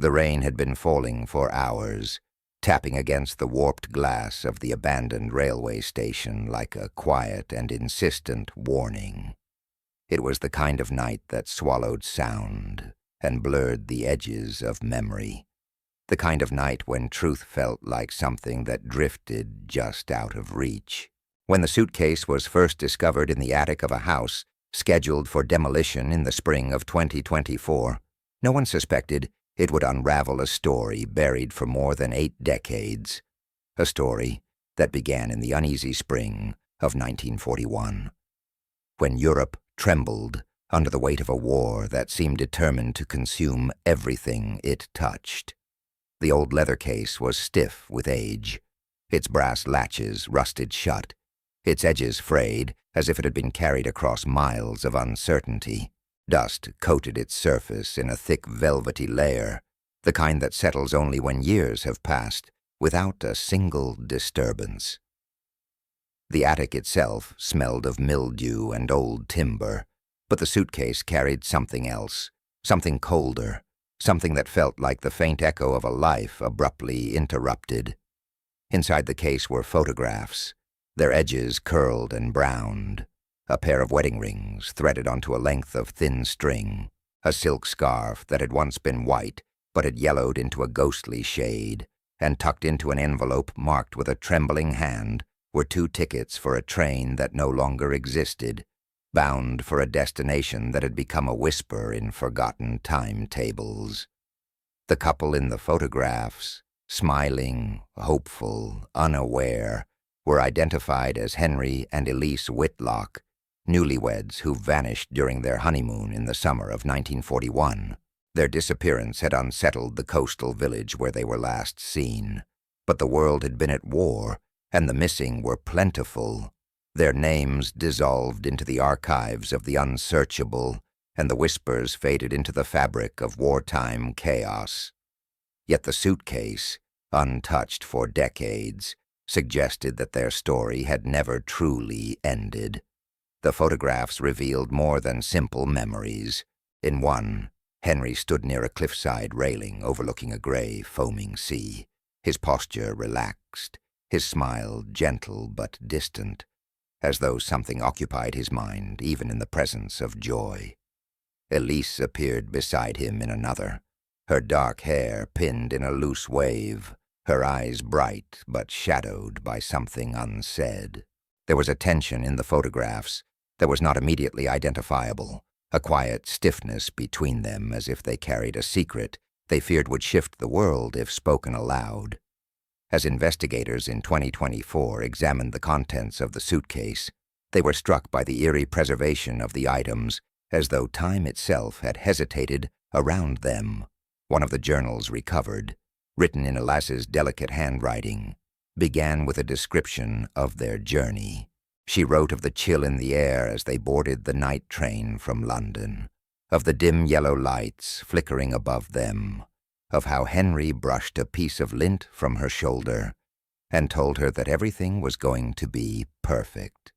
The rain had been falling for hours, tapping against the warped glass of the abandoned railway station like a quiet and insistent warning. It was the kind of night that swallowed sound and blurred the edges of memory. The kind of night when truth felt like something that drifted just out of reach. When the suitcase was first discovered in the attic of a house scheduled for demolition in the spring of 2024, no one suspected it would unravel a story buried for more than 8 decades, a story that began in the uneasy spring of 1941, when Europe trembled under the weight of a war that seemed determined to consume everything it touched. The old leather case was stiff with age, its brass latches rusted shut, its edges frayed as if it had been carried across miles of uncertainty. Dust coated its surface in a thick velvety layer, the kind that settles only when years have passed, without a single disturbance. The attic itself smelled of mildew and old timber, but the suitcase carried something else, something colder, something that felt like the faint echo of a life abruptly interrupted. Inside the case were photographs, their edges curled and browned, a pair of wedding rings threaded onto a length of thin string, a silk scarf that had once been white but had yellowed into a ghostly shade, and tucked into an envelope marked with a trembling hand were 2 tickets for a train that no longer existed, bound for a destination that had become a whisper in forgotten timetables. The couple in the photographs, smiling, hopeful, unaware, were identified as Henry and Elise Whitlock, newlyweds who vanished during their honeymoon in the summer of 1941. Their disappearance had unsettled the coastal village where they were last seen, but the world had been at war, and the missing were plentiful. Their names dissolved into the archives of the unsearchable, and the whispers faded into the fabric of wartime chaos. Yet the suitcase, untouched for decades, suggested that their story had never truly ended. The photographs revealed more than simple memories. In one, Henry stood near a cliffside railing overlooking a gray, foaming sea, his posture relaxed, his smile gentle but distant, as though something occupied his mind even in the presence of joy. Elise appeared beside him in another, her dark hair pinned in a loose wave, her eyes bright but shadowed by something unsaid. There was a tension in the photographs that was not immediately identifiable, a quiet stiffness between them as if they carried a secret they feared would shift the world if spoken aloud. As investigators in 2024 examined the contents of the suitcase, they were struck by the eerie preservation of the items, as though time itself had hesitated around them. One of the journals recovered, written in Elise's delicate handwriting, began with a description of their journey. She wrote of the chill in the air as they boarded the night train from London, of the dim yellow lights flickering above them, of how Henry brushed a piece of lint from her shoulder and told her that everything was going to be perfect.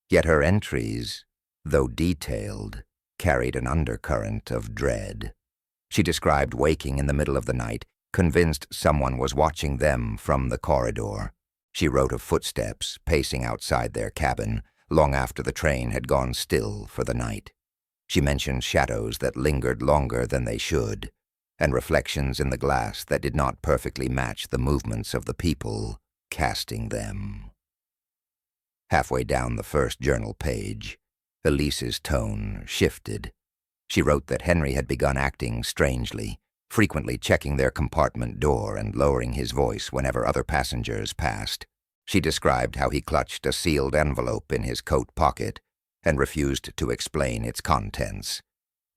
Yet her entries, though detailed, carried an undercurrent of dread. She described waking in the middle of the night, convinced someone was watching them from the corridor. She wrote of footsteps pacing outside their cabin long after the train had gone still for the night. She mentioned shadows that lingered longer than they should, and reflections in the glass that did not perfectly match the movements of the people casting them. Halfway down the first journal page, Elise's tone shifted. She wrote that Henry had begun acting strangely, frequently checking their compartment door and lowering his voice whenever other passengers passed. She described how he clutched a sealed envelope in his coat pocket and refused to explain its contents,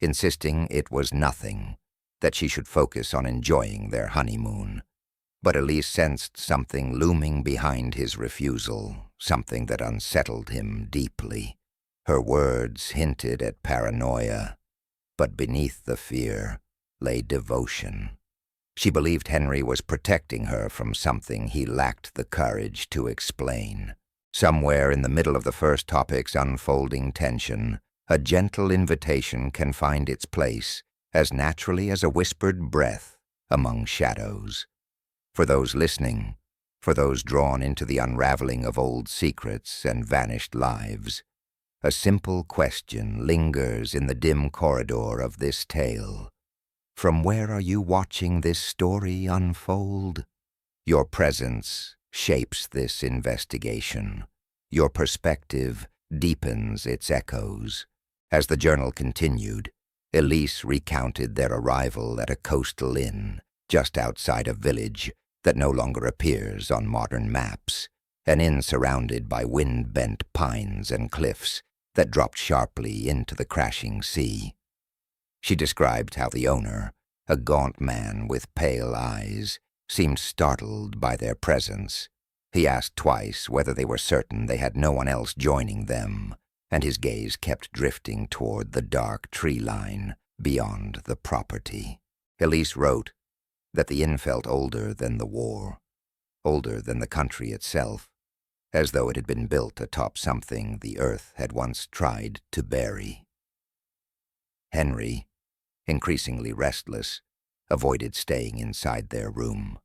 insisting it was nothing, that she should focus on enjoying their honeymoon. But Elise sensed something looming behind his refusal, something that unsettled him deeply. Her words hinted at paranoia, but beneath the fear lay devotion. She believed Henry was protecting her from something he lacked the courage to explain. Somewhere in the middle of the first topic's unfolding tension, a gentle invitation can find its place as naturally as a whispered breath among shadows. For those listening, for those drawn into the unraveling of old secrets and vanished lives, a simple question lingers in the dim corridor of this tale. From where are you watching this story unfold? Your presence shapes this investigation. Your perspective deepens its echoes. As the journal continued, Elise recounted their arrival at a coastal inn just outside a village that no longer appears on modern maps, an inn surrounded by wind-bent pines and cliffs that dropped sharply into the crashing sea. She described how the owner, a gaunt man with pale eyes, seemed startled by their presence. He asked twice whether they were certain they had no one else joining them, and his gaze kept drifting toward the dark tree line beyond the property. Elise wrote that the inn felt older than the war, older than the country itself, as though it had been built atop something the earth had once tried to bury. Henry, increasingly restless, avoided staying inside their room.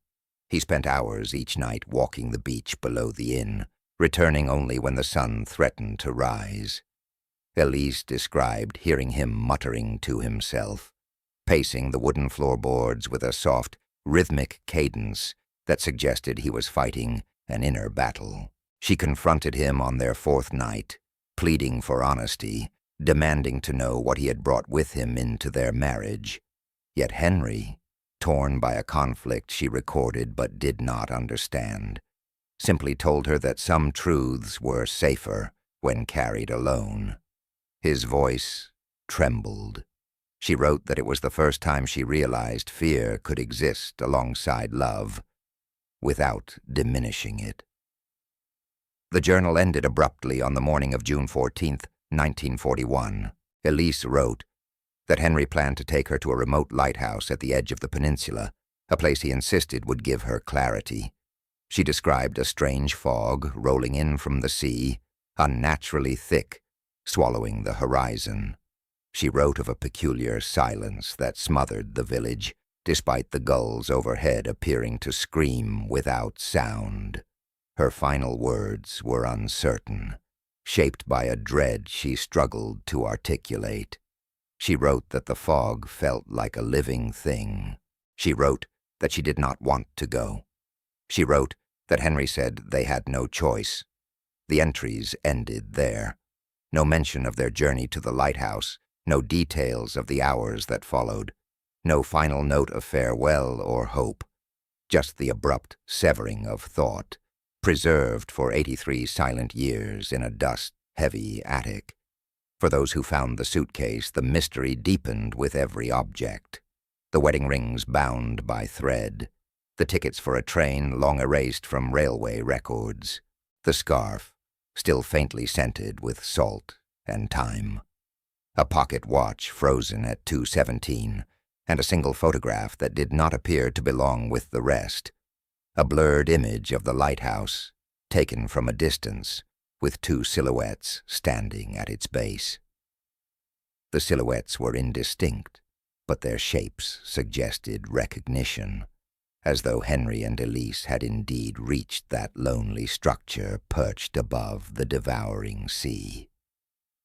He spent hours each night walking the beach below the inn, returning only when the sun threatened to rise. Elise described hearing him muttering to himself, pacing the wooden floorboards with a soft, rhythmic cadence that suggested he was fighting an inner battle. She confronted him on their fourth night, pleading for honesty, demanding to know what he had brought with him into their marriage. Yet Henry, torn by a conflict she recorded but did not understand, simply told her that some truths were safer when carried alone. His voice trembled. She wrote that it was the first time she realized fear could exist alongside love, without diminishing it. The journal ended abruptly on the morning of June 14th, 1941. Elise wrote that Henry planned to take her to a remote lighthouse at the edge of the peninsula, a place he insisted would give her clarity. She described a strange fog rolling in from the sea, unnaturally thick, swallowing the horizon. She wrote of a peculiar silence that smothered the village, despite the gulls overhead appearing to scream without sound. Her final words were uncertain, shaped by a dread she struggled to articulate. She wrote that the fog felt like a living thing. She wrote that she did not want to go. She wrote that Henry said they had no choice. The entries ended there. No mention of their journey to the lighthouse, no details of the hours that followed, no final note of farewell or hope, just the abrupt severing of thought, preserved for 83 silent years in a dust-heavy attic. For those who found the suitcase, the mystery deepened with every object. The wedding rings bound by thread, the tickets for a train long erased from railway records, the scarf, still faintly scented with salt and thyme, a pocket watch frozen at 2:17, and a single photograph that did not appear to belong with the rest, a blurred image of the lighthouse, taken from a distance, with two silhouettes standing at its base. The silhouettes were indistinct, but their shapes suggested recognition, as though Henry and Elise had indeed reached that lonely structure perched above the devouring sea.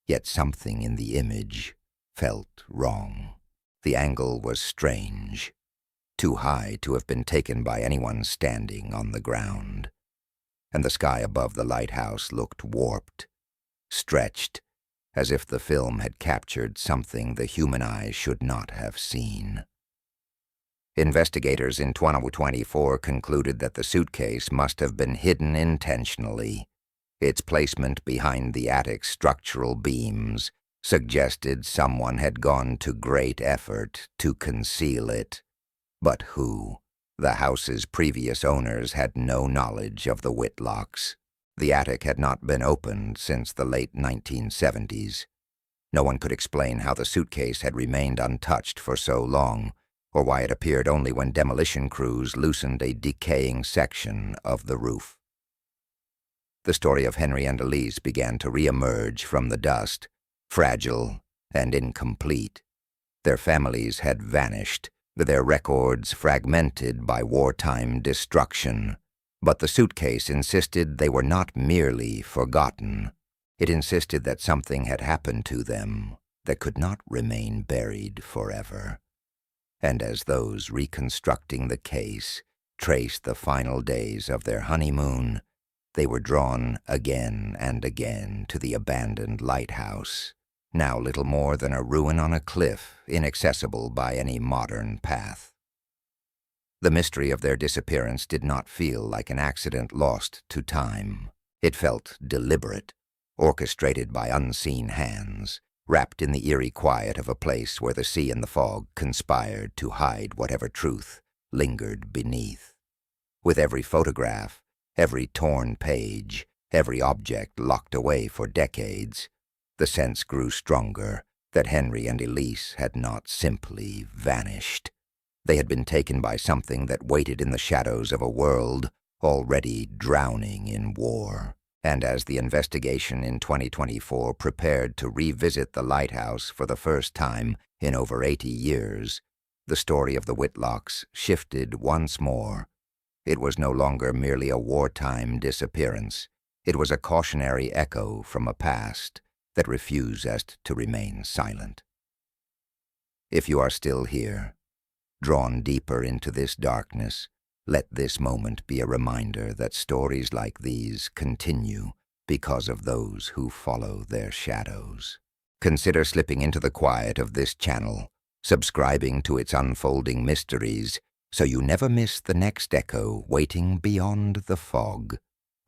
Yet something in the image felt wrong. The angle was strange, too high to have been taken by anyone standing on the ground, and the sky above the lighthouse looked warped, stretched, as if the film had captured something the human eye should not have seen. Investigators in 2024 concluded that the suitcase must have been hidden intentionally. Its placement behind the attic's structural beams suggested someone had gone to great effort to conceal it. But who? The house's previous owners had no knowledge of the Whitlocks. The attic had not been opened since the late 1970s. No one could explain how the suitcase had remained untouched for so long, or why it appeared only when demolition crews loosened a decaying section of the roof. The story of Henry and Elise began to re-emerge from the dust, fragile and incomplete. Their families had vanished, their records fragmented by wartime destruction. But the suitcase insisted they were not merely forgotten. It insisted that something had happened to them that could not remain buried forever. And as those reconstructing the case traced the final days of their honeymoon, they were drawn again and again to the abandoned lighthouse, now little more than a ruin on a cliff, inaccessible by any modern path. The mystery of their disappearance did not feel like an accident lost to time. It felt deliberate, orchestrated by unseen hands, wrapped in the eerie quiet of a place where the sea and the fog conspired to hide whatever truth lingered beneath. With every photograph, every torn page, every object locked away for decades, the sense grew stronger that Henry and Elise had not simply vanished. They had been taken by something that waited in the shadows of a world already drowning in war. And as the investigation in 2024 prepared to revisit the lighthouse for the first time in over 80 years, the story of the Whitlocks shifted once more. It was no longer merely a wartime disappearance. It was a cautionary echo from a past that refused to remain silent. If you are still here, drawn deeper into this darkness, let this moment be a reminder that stories like these continue because of those who follow their shadows. Consider slipping into the quiet of this channel, subscribing to its unfolding mysteries, so you never miss the next echo waiting beyond the fog.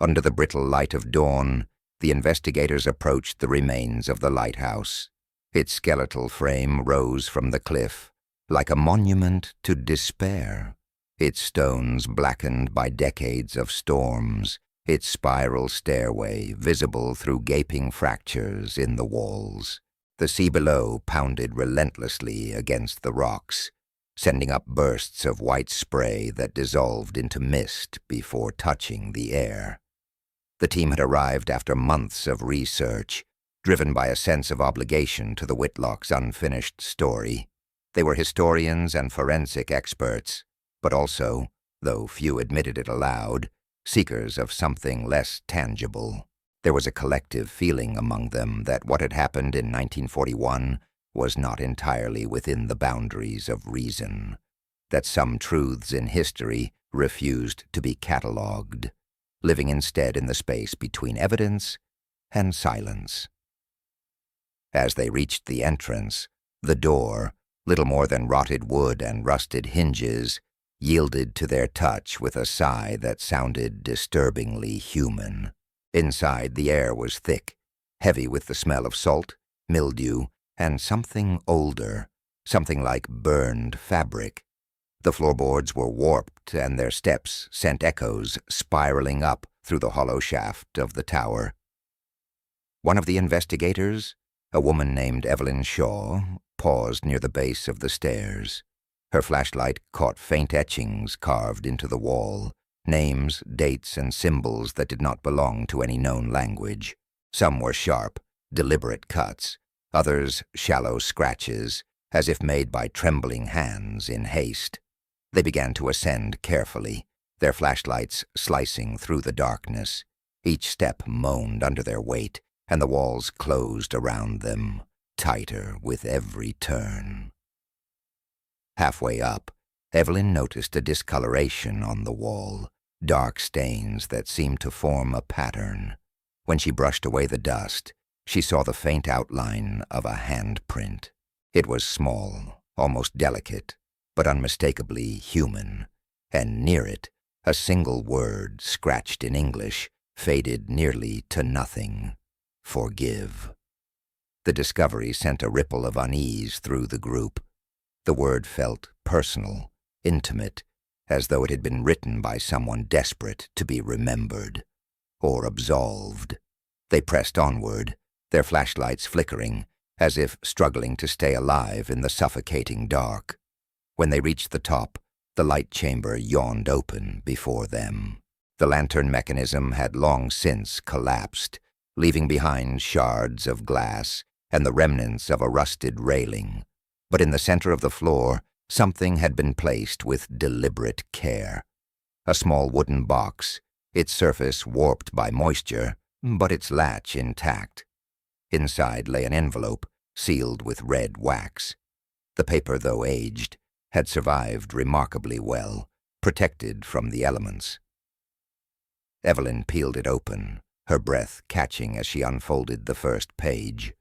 Under the brittle light of dawn, the investigators approached the remains of the lighthouse. Its skeletal frame rose from the cliff, like a monument to despair. Its stones blackened by decades of storms, its spiral stairway visible through gaping fractures in the walls. The sea below pounded relentlessly against the rocks, sending up bursts of white spray that dissolved into mist before touching the air. The team had arrived after months of research, driven by a sense of obligation to the Whitlocks' unfinished story. They were historians and forensic experts, but also, though few admitted it aloud, seekers of something less tangible. There was a collective feeling among them that what had happened in 1941 was not entirely within the boundaries of reason, that some truths in history refused to be catalogued, living instead in the space between evidence and silence. As they reached the entrance, the door, little more than rotted wood and rusted hinges, yielded to their touch with a sigh that sounded disturbingly human. Inside, the air was thick, heavy with the smell of salt, mildew, and something older, something like burned fabric. The floorboards were warped, and their steps sent echoes spiraling up through the hollow shaft of the tower. One of the investigators, a woman named Evelyn Shaw, paused near the base of the stairs. Her flashlight caught faint etchings carved into the wall, names, dates, and symbols that did not belong to any known language. Some were sharp, deliberate cuts, others shallow scratches, as if made by trembling hands in haste. They began to ascend carefully, their flashlights slicing through the darkness. Each step moaned under their weight, and the walls closed around them, tighter with every turn. Halfway up, Evelyn noticed a discoloration on the wall, dark stains that seemed to form a pattern. When she brushed away the dust, she saw the faint outline of a handprint. It was small, almost delicate, but unmistakably human, and near it, a single word scratched in English, faded nearly to nothing: forgive. The discovery sent a ripple of unease through the group. The word felt personal, intimate, as though it had been written by someone desperate to be remembered or absolved. They pressed onward, their flashlights flickering, as if struggling to stay alive in the suffocating dark. When they reached the top, the light chamber yawned open before them. The lantern mechanism had long since collapsed, leaving behind shards of glass and the remnants of a rusted railing. But in the center of the floor, Something had been placed with deliberate care. A small wooden box, its surface warped by moisture, but its latch intact. Inside lay an envelope, sealed with red wax. The paper, though aged, had survived remarkably well, protected from the elements. Evelyn peeled it open, her breath catching as she unfolded the first page.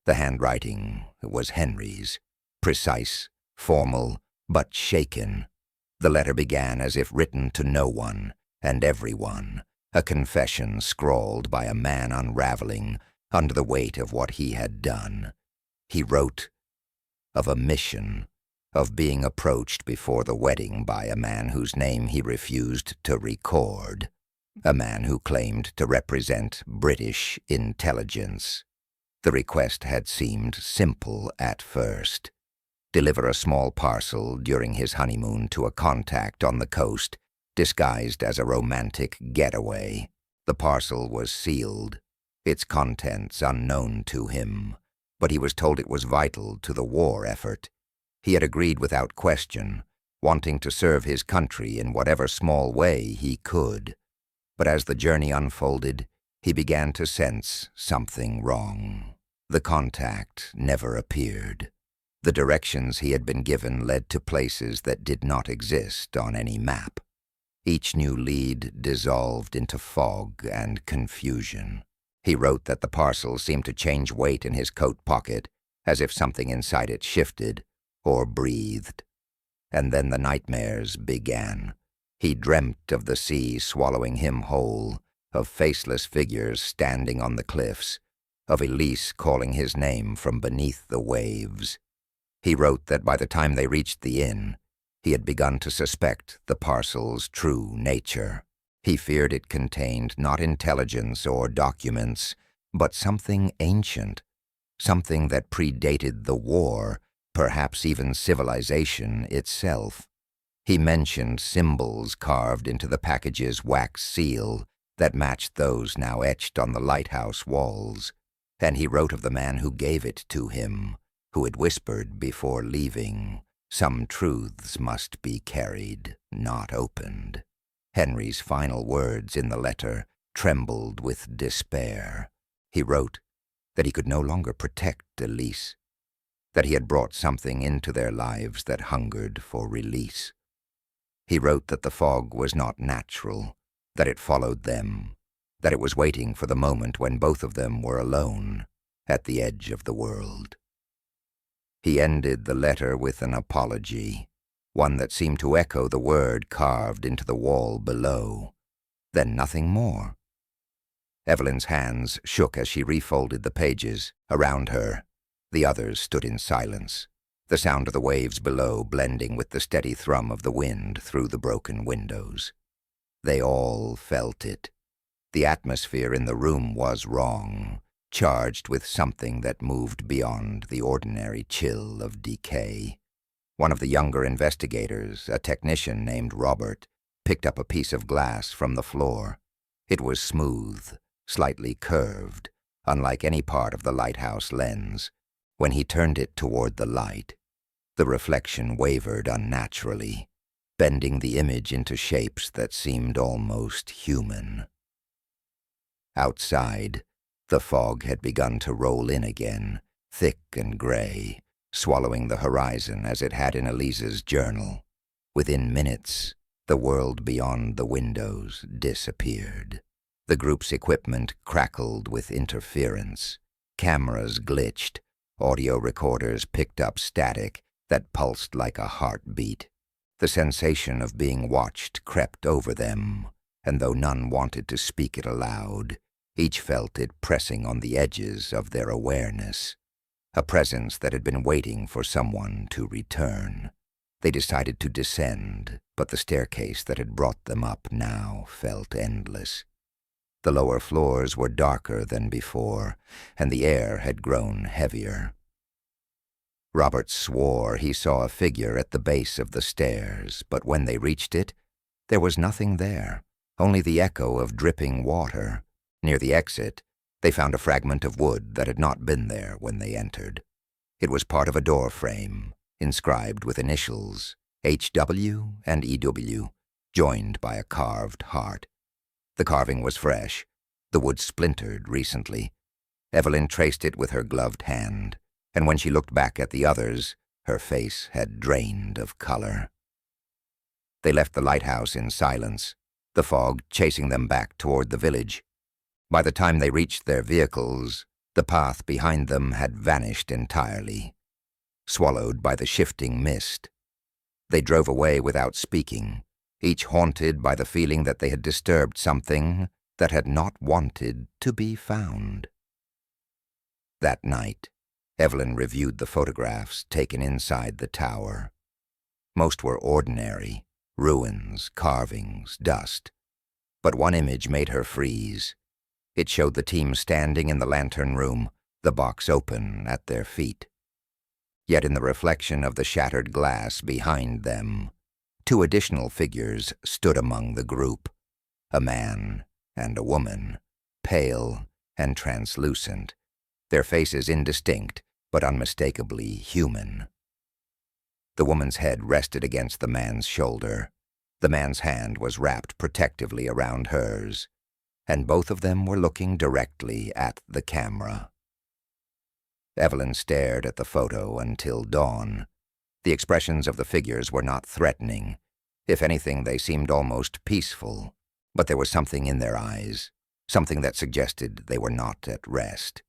The handwriting was Henry's, precise, formal, but shaken. The letter began as if written to no one and everyone, a confession scrawled by a man unraveling under the weight of what he had done. He wrote of a mission, of being approached before the wedding by a man whose name he refused to record, a man who claimed to represent British intelligence. The request had seemed simple at first. Deliver a small parcel during his honeymoon to a contact on the coast, disguised as a romantic getaway. The parcel was sealed, its contents unknown to him, but he was told it was vital to the war effort. He had agreed without question, wanting to serve his country in whatever small way he could. But as the journey unfolded, he began to sense something wrong. The contact never appeared. The directions he had been given led to places that did not exist on any map. Each new lead dissolved into fog and confusion. He wrote that the parcel seemed to change weight in his coat pocket, as if something inside it shifted or breathed. And then the nightmares began. He dreamt of the sea swallowing him whole, of faceless figures standing on the cliffs, of Elise calling his name from beneath the waves. He wrote that by the time they reached the inn, he had begun to suspect the parcel's true nature. He feared it contained not intelligence or documents, but something ancient, something that predated the war, perhaps even civilization itself. He mentioned symbols carved into the package's wax seal that matched those now etched on the lighthouse walls, and he wrote of the man who gave it to him, who had whispered before leaving, "Some truths must be carried, not opened." Henry's final words in the letter trembled with despair. He wrote that he could no longer protect Elise, that he had brought something into their lives that hungered for release. He wrote that the fog was not natural, that it followed them, that it was waiting for the moment when both of them were alone at the edge of the world. He ended the letter with an apology, one that seemed to echo the word carved into the wall below. Then nothing more. Evelyn's hands shook as she refolded the pages. Around her, the others stood in silence, the sound of the waves below blending with the steady thrum of the wind through the broken windows. They all felt it. The atmosphere in the room was wrong, charged with something that moved beyond the ordinary chill of decay. One of the younger investigators, a technician named Robert, picked up a piece of glass from the floor. It was smooth, slightly curved, unlike any part of the lighthouse lens. When he turned it toward the light, the reflection wavered unnaturally, bending the image into shapes that seemed almost human. Outside, the fog had begun to roll in again, thick and gray, swallowing the horizon as it had in Elise's journal. Within minutes, the world beyond the windows disappeared. The group's equipment crackled with interference. Cameras glitched. Audio recorders picked up static that pulsed like a heartbeat. The sensation of being watched crept over them, and though none wanted to speak it aloud, each felt it pressing on the edges of their awareness, a presence that had been waiting for someone to return. They decided to descend, but the staircase that had brought them up now felt endless. The lower floors were darker than before, and the air had grown heavier. Robert swore he saw a figure at the base of the stairs, but when they reached it, there was nothing there, only the echo of dripping water. Near the exit, they found a fragment of wood that had not been there when they entered. It was part of a door frame, inscribed with initials HW and EW, joined by a carved heart. The carving was fresh, the wood splintered recently. Evelyn traced it with her gloved hand, and when she looked back at the others, her face had drained of color. They left the lighthouse in silence, the fog chasing them back toward the village. By the time they reached their vehicles, the path behind them had vanished entirely, swallowed by the shifting mist. They drove away without speaking, each haunted by the feeling that they had disturbed something that had not wanted to be found. That night, Evelyn reviewed the photographs taken inside the tower. Most were ordinary, ruins, carvings, dust. But one image made her freeze. It showed the team standing in the lantern room, the box open at their feet. Yet in the reflection of the shattered glass behind them, two additional figures stood among the group, a man and a woman, pale and translucent, their faces indistinct but unmistakably human. The woman's head rested against the man's shoulder. The man's hand was wrapped protectively around hers, and both of them were looking directly at the camera. Evelyn stared at the photo until dawn. The expressions of the figures were not threatening. If anything, they seemed almost peaceful, but there was something in their eyes, something that suggested they were not at rest.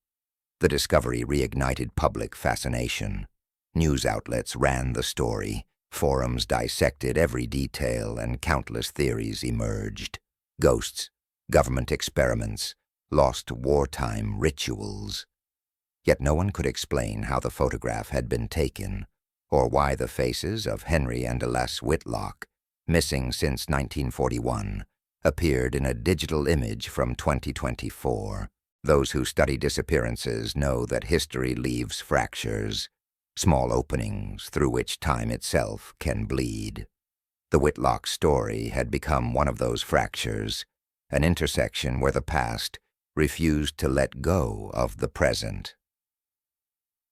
The discovery reignited public fascination. News outlets ran the story, forums dissected every detail, and countless theories emerged. Ghosts, government experiments, lost wartime rituals. Yet no one could explain how the photograph had been taken, or why the faces of Henry and Elise Whitlock, missing since 1941, appeared in a digital image from 2024. Those who study disappearances know that history leaves fractures, small openings through which time itself can bleed. The Whitlock story had become one of those fractures, an intersection where the past refused to let go of the present.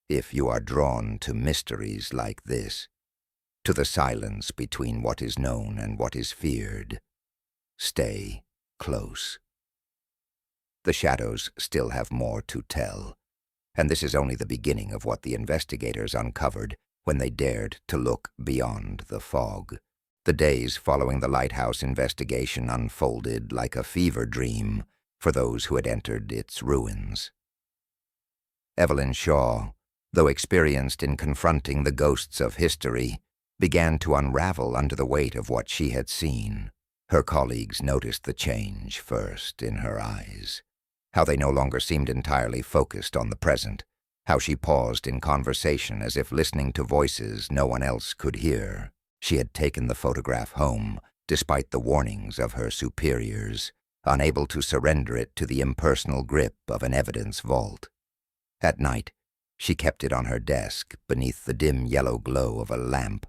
If you are drawn to mysteries like this, to the silence between what is known and what is feared, stay close. The shadows still have more to tell, and this is only the beginning of what the investigators uncovered when they dared to look beyond the fog. The days following the lighthouse investigation unfolded like a fever dream for those who had entered its ruins. Evelyn Shaw, though experienced in confronting the ghosts of history, began to unravel under the weight of what she had seen. Her colleagues noticed the change first in her eyes, how they no longer seemed entirely focused on the present, how she paused in conversation as if listening to voices no one else could hear. She had taken the photograph home, despite the warnings of her superiors, unable to surrender it to the impersonal grip of an evidence vault. At night, she kept it on her desk beneath the dim yellow glow of a lamp,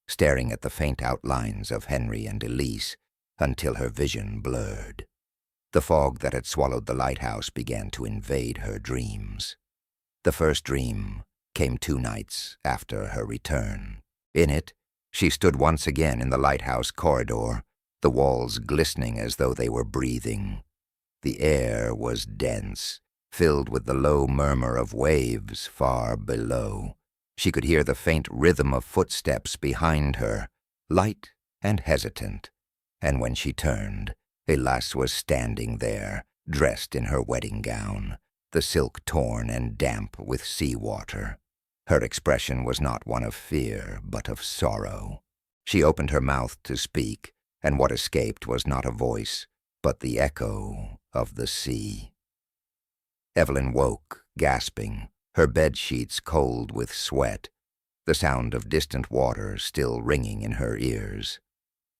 staring at the faint outlines of Henry and Elise until her vision blurred. The fog that had swallowed the lighthouse began to invade her dreams. The first dream came 2 nights after her return. In it, she stood once again in the lighthouse corridor, the walls glistening as though they were breathing. The air was dense, filled with the low murmur of waves far below. She could hear the faint rhythm of footsteps behind her, light and hesitant, and when she turned, Elise was standing there, dressed in her wedding gown, the silk torn and damp with seawater. Her expression was not one of fear, but of sorrow. She opened her mouth to speak, and what escaped was not a voice, but the echo of the sea. Evelyn woke, gasping, her bed sheets cold with sweat, the sound of distant water still ringing in her ears.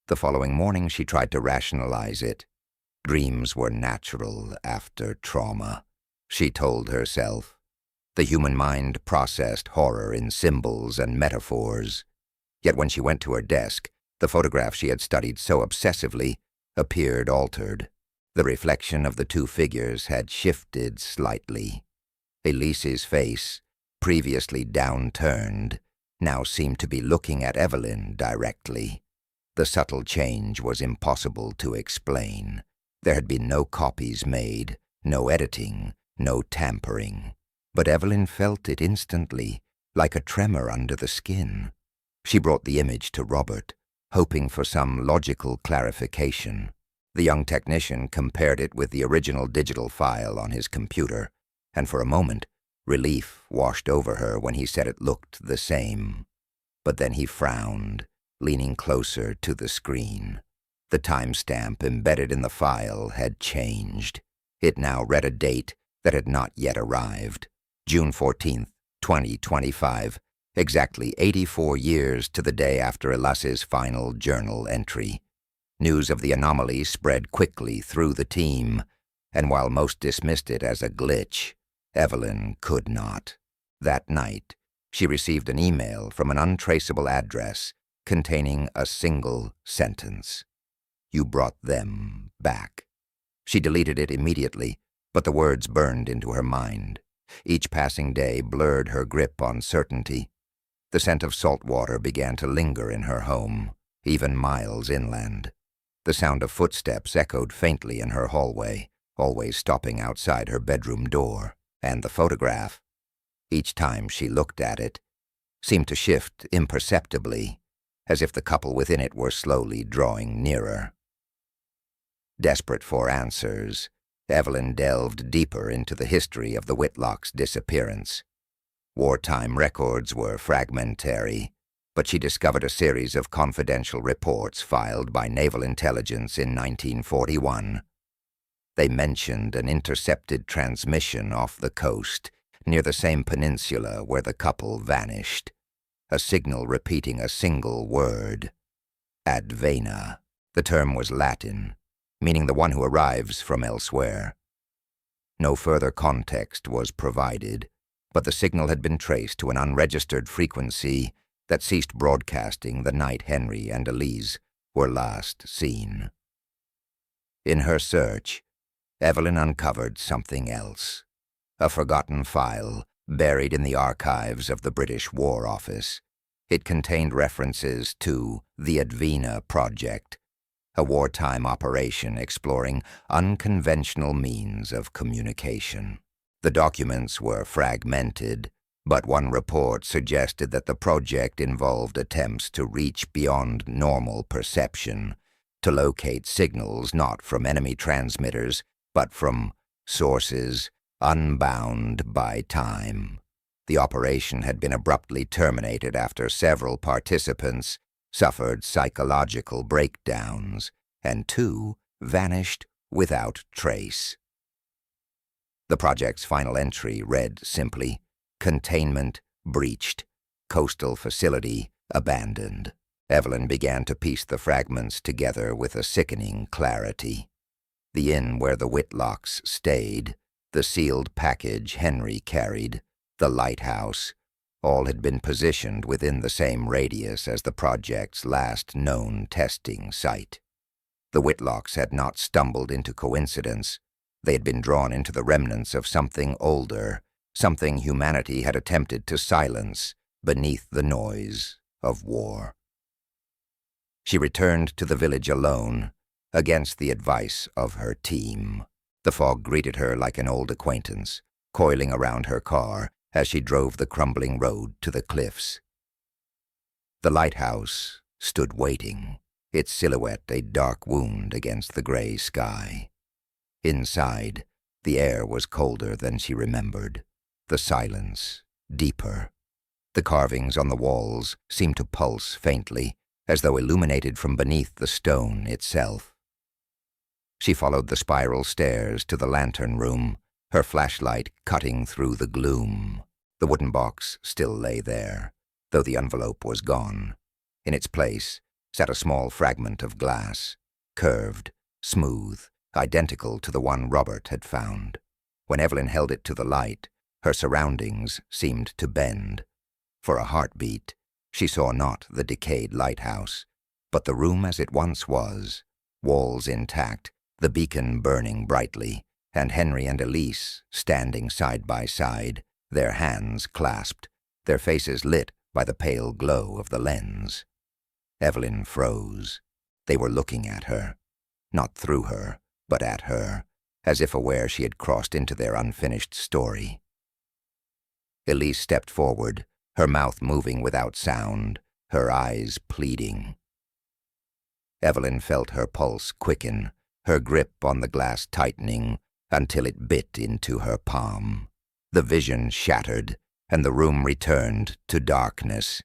The following morning she tried to rationalize it. Dreams were natural after trauma, she told herself. The human mind processed horror in symbols and metaphors. Yet when she went to her desk, the photograph she had studied so obsessively appeared altered. The reflection of the 2 figures had shifted slightly. Elise's face, previously downturned, now seemed to be looking at Evelyn directly. The subtle change was impossible to explain. There had been no copies made, no editing, no tampering. But Evelyn felt it instantly, like a tremor under the skin. She brought the image to Robert, hoping for some logical clarification. The young technician compared it with the original digital file on his computer, and for a moment, relief washed over her when he said it looked the same. But then he frowned, leaning closer to the screen. The timestamp embedded in the file had changed. It now read a date that had not yet arrived. June 14th, 2025, exactly 84 years to the day after Elas's final journal entry. News of the anomaly spread quickly through the team, and while most dismissed it as a glitch, Evelyn could not. That night, she received an email from an untraceable address containing a single sentence. "You brought them back." She deleted it immediately, but the words burned into her mind. Each passing day blurred her grip on certainty. The scent of salt water began to linger in her home, even miles inland. The sound of footsteps echoed faintly in her hallway, always stopping outside her bedroom door. And the photograph, each time she looked at it, seemed to shift imperceptibly, as if the couple within it were slowly drawing nearer. Desperate for answers, Evelyn delved deeper into the history of the Whitlocks' disappearance. Wartime records were fragmentary, but she discovered a series of confidential reports filed by Naval Intelligence in 1941. They mentioned an intercepted transmission off the coast, near the same peninsula where the couple vanished. A signal repeating a single word, advena. The term was Latin, meaning the one who arrives from elsewhere. No further context was provided, but the signal had been traced to an unregistered frequency that ceased broadcasting the night Henry and Elise were last seen. In her search, Evelyn uncovered something else. A forgotten file buried in the archives of the British War Office. It contained references to the Advena Project, a wartime operation exploring unconventional means of communication. The documents were fragmented, but one report suggested that the project involved attempts to reach beyond normal perception, to locate signals not from enemy transmitters, but from sources unbound by time. The operation had been abruptly terminated after several participants suffered psychological breakdowns, and 2 vanished without trace. The project's final entry read simply, "Containment breached. Coastal facility abandoned." Evelyn began to piece the fragments together with a sickening clarity. The inn where the Whitlocks stayed, the sealed package Henry carried, the lighthouse, all had been positioned within the same radius as the project's last known testing site. The Whitlocks had not stumbled into coincidence. They had been drawn into the remnants of something older, something humanity had attempted to silence beneath the noise of war. She returned to the village alone, against the advice of her team. The fog greeted her like an old acquaintance, coiling around her car as she drove the crumbling road to the cliffs. The lighthouse stood waiting, its silhouette a dark wound against the gray sky. Inside, the air was colder than she remembered, the silence deeper. The carvings on the walls seemed to pulse faintly, as though illuminated from beneath the stone itself. She followed the spiral stairs to the lantern room, her flashlight cutting through the gloom. The wooden box still lay there, though the envelope was gone. In its place sat a small fragment of glass, curved, smooth, identical to the one Robert had found. When Evelyn held it to the light, her surroundings seemed to bend. For a heartbeat, she saw not the decayed lighthouse, but the room as it once was, walls intact, the beacon burning brightly, and Henry and Elise standing side by side, their hands clasped, their faces lit by the pale glow of the lens. Evelyn froze. They were looking at her. Not through her, but at her, as if aware she had crossed into their unfinished story. Elise stepped forward, her mouth moving without sound, her eyes pleading. Evelyn felt her pulse quicken, her grip on the glass tightening until it bit into her palm. The vision shattered, and the room returned to darkness.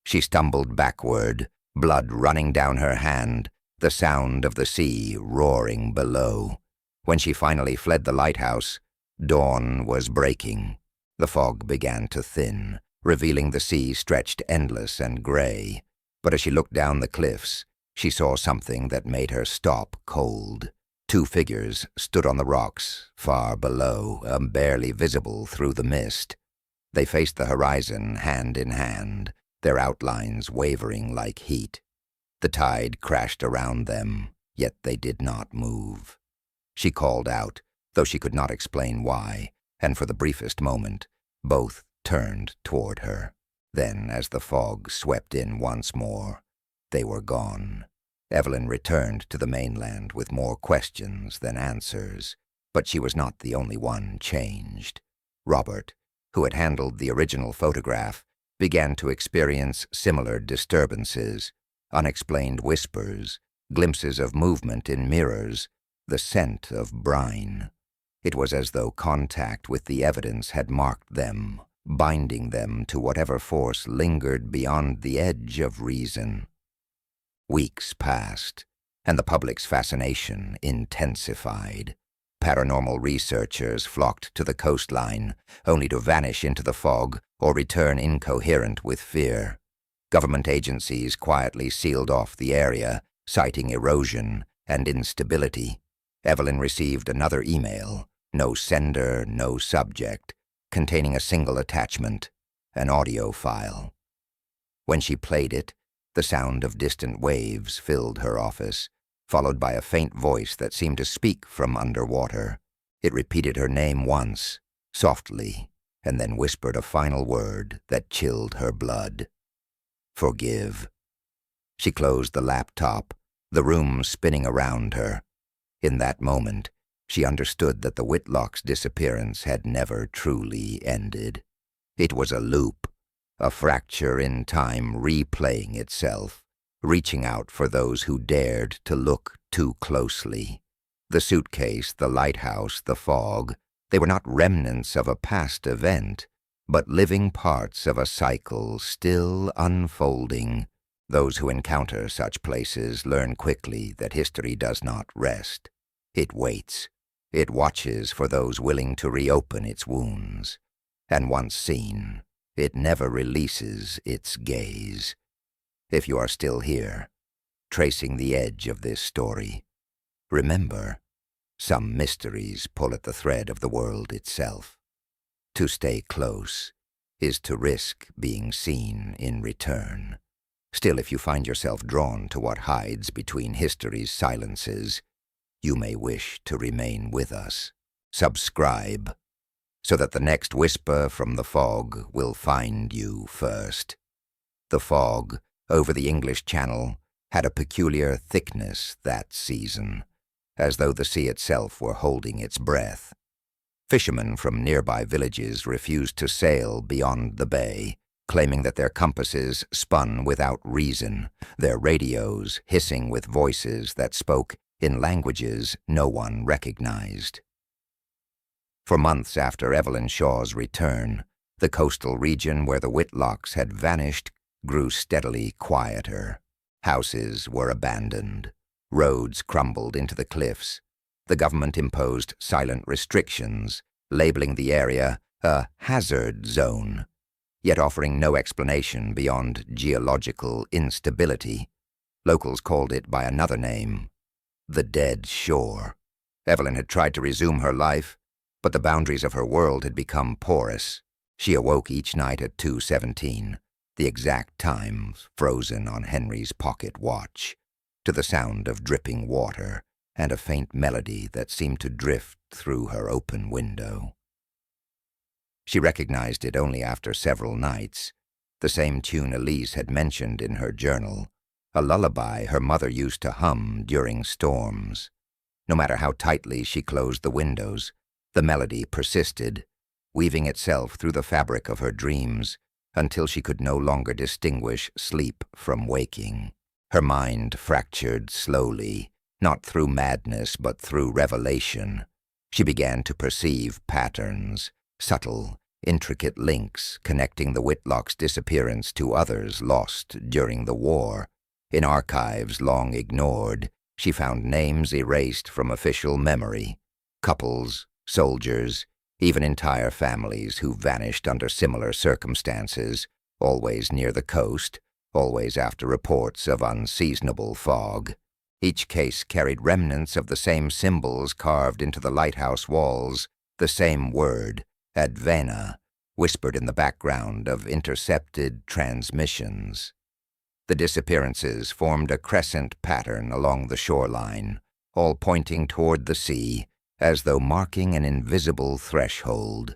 She stumbled backward, blood running down her hand, the sound of the sea roaring below. When she finally fled the lighthouse, dawn was breaking. The fog began to thin, revealing the sea stretched endless and gray. But as she looked down the cliffs, she saw something that made her stop cold. Two figures stood on the rocks, far below, barely visible through the mist. They faced the horizon hand in hand, their outlines wavering like heat. The tide crashed around them, yet they did not move. She called out, though she could not explain why, and for the briefest moment, both turned toward her. Then, as the fog swept in once more, they were gone. Evelyn returned to the mainland with more questions than answers, but she was not the only one changed. Robert, who had handled the original photograph, began to experience similar disturbances, unexplained whispers, glimpses of movement in mirrors, the scent of brine. It was as though contact with the evidence had marked them, binding them to whatever force lingered beyond the edge of reason. Weeks passed, and the public's fascination intensified. Paranormal researchers flocked to the coastline, only to vanish into the fog or return incoherent with fear. Government agencies quietly sealed off the area, citing erosion and instability. Evelyn received another email, no sender, no subject, containing a single attachment, an audio file. When she played it, the sound of distant waves filled her office, followed by a faint voice that seemed to speak from underwater. It repeated her name once, softly, and then whispered a final word that chilled her blood. Forgive. She closed the laptop, the room spinning around her. In that moment, she understood that the Whitlocks' disappearance had never truly ended. It was a loop, a fracture in time replaying itself, reaching out for those who dared to look too closely. The suitcase, the lighthouse, the fog, they were not remnants of a past event, but living parts of a cycle still unfolding. Those who encounter such places learn quickly that history does not rest. It waits. It watches for those willing to reopen its wounds. And once seen, it never releases its gaze. If you are still here, tracing the edge of this story, remember, some mysteries pull at the thread of the world itself. To stay close is to risk being seen in return. Still, if you find yourself drawn to what hides between history's silences, you may wish to remain with us. Subscribe, so that the next whisper from the fog will find you first. The fog over the English Channel had a peculiar thickness that season, as though the sea itself were holding its breath. Fishermen from nearby villages refused to sail beyond the bay, claiming that their compasses spun without reason, their radios hissing with voices that spoke in languages no one recognized. For months after Evelyn Shaw's return, the coastal region where the Whitlocks had vanished grew steadily quieter. Houses were abandoned. Roads crumbled into the cliffs. The government imposed silent restrictions, labeling the area a hazard zone, yet offering no explanation beyond geological instability. Locals called it by another name, the Dead Shore. Evelyn had tried to resume her life, but the boundaries of her world had become porous. She awoke each night at 2:17, the exact time frozen on Henry's pocket watch, to the sound of dripping water and a faint melody that seemed to drift through her open window. She recognized it only after several nights, the same tune Elise had mentioned in her journal, a lullaby her mother used to hum during storms. No matter how tightly she closed the windows, the melody persisted, weaving itself through the fabric of her dreams until she could no longer distinguish sleep from waking. Her mind fractured slowly, not through madness but through revelation. She began to perceive patterns, subtle, intricate links connecting the Whitlocks' disappearance to others lost during the war. In archives long ignored, she found names erased from official memory, couples, soldiers, even entire families who vanished under similar circumstances, always near the coast, always after reports of unseasonable fog. Each case carried remnants of the same symbols carved into the lighthouse walls, the same word, Advena, whispered in the background of intercepted transmissions. The disappearances formed a crescent pattern along the shoreline, all pointing toward the sea, as though marking an invisible threshold.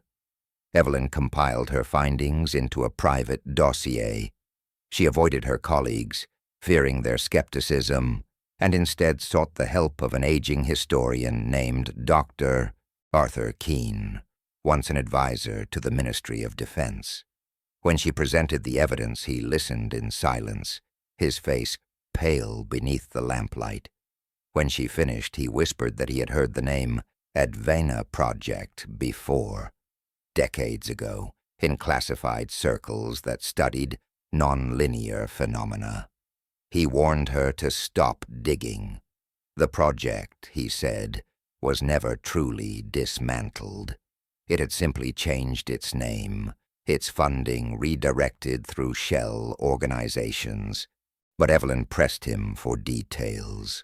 Evelyn compiled her findings into a private dossier. She avoided her colleagues, fearing their skepticism, and instead sought the help of an aging historian named Dr. Arthur Keene, once an advisor to the Ministry of Defense. When she presented the evidence, he listened in silence, his face pale beneath the lamplight. When she finished, he whispered that he had heard the name Advena Project before, decades ago, in classified circles that studied nonlinear phenomena. He warned her to stop digging. The project, he said, was never truly dismantled. It had simply changed its name, its funding redirected through shell organizations. But Evelyn pressed him for details.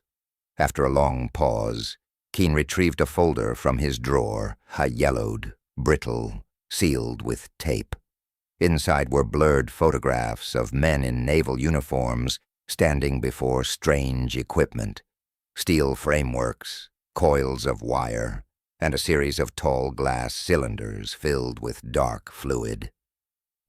After a long pause, Keene retrieved a folder from his drawer, yellowed, brittle, sealed with tape. Inside were blurred photographs of men in naval uniforms standing before strange equipment, steel frameworks, coils of wire, and a series of tall glass cylinders filled with dark fluid.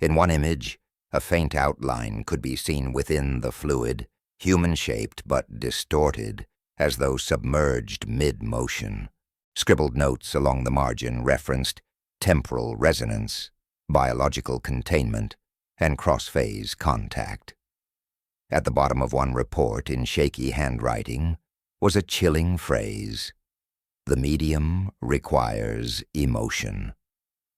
In one image, a faint outline could be seen within the fluid, human-shaped but distorted, as though submerged mid-motion. Scribbled notes along the margin referenced temporal resonance, biological containment, and cross-phase contact. At the bottom of one report, in shaky handwriting, was a chilling phrase: "The medium requires emotion.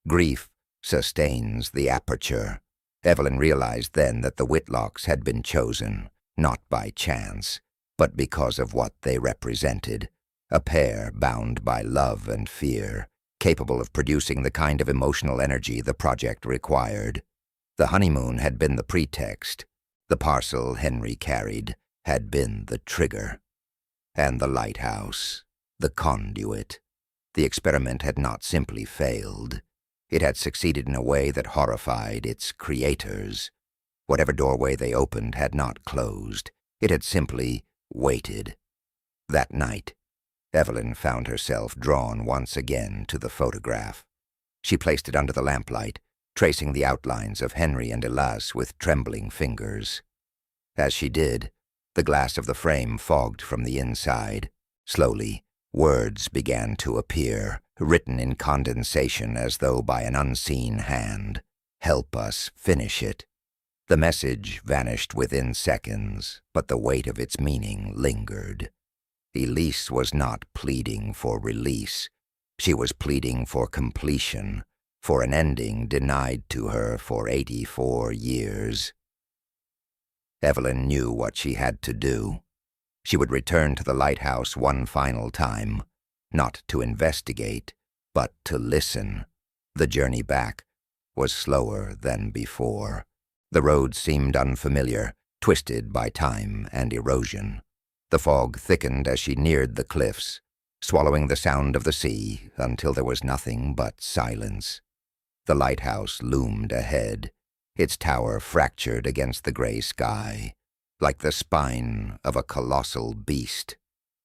Grief sustains the aperture." Evelyn realized then that the Whitlocks had been chosen, not by chance, but because of what they represented, a pair bound by love and fear, capable of producing the kind of emotional energy the project required. The honeymoon had been the pretext. The parcel Henry carried had been the trigger. And the lighthouse, the conduit. The experiment had not simply failed. It had succeeded in a way that horrified its creators. Whatever doorway they opened had not closed. It had simply waited. That night, Evelyn found herself drawn once again to the photograph. She placed it under the lamplight, tracing the outlines of Henry and Elias with trembling fingers. As she did, the glass of the frame fogged from the inside. Slowly, words began to appear, written in condensation as though by an unseen hand. "Help us finish it." The message vanished within seconds, but the weight of its meaning lingered. Elise was not pleading for release. She was pleading for completion, for an ending denied to her for 84 years. Evelyn knew what she had to do. She would return to the lighthouse one final time, not to investigate, but to listen. The journey back was slower than before. The road seemed unfamiliar, twisted by time and erosion. The fog thickened as she neared the cliffs, swallowing the sound of the sea until there was nothing but silence. The lighthouse loomed ahead, its tower fractured against the gray sky, like the spine of a colossal beast.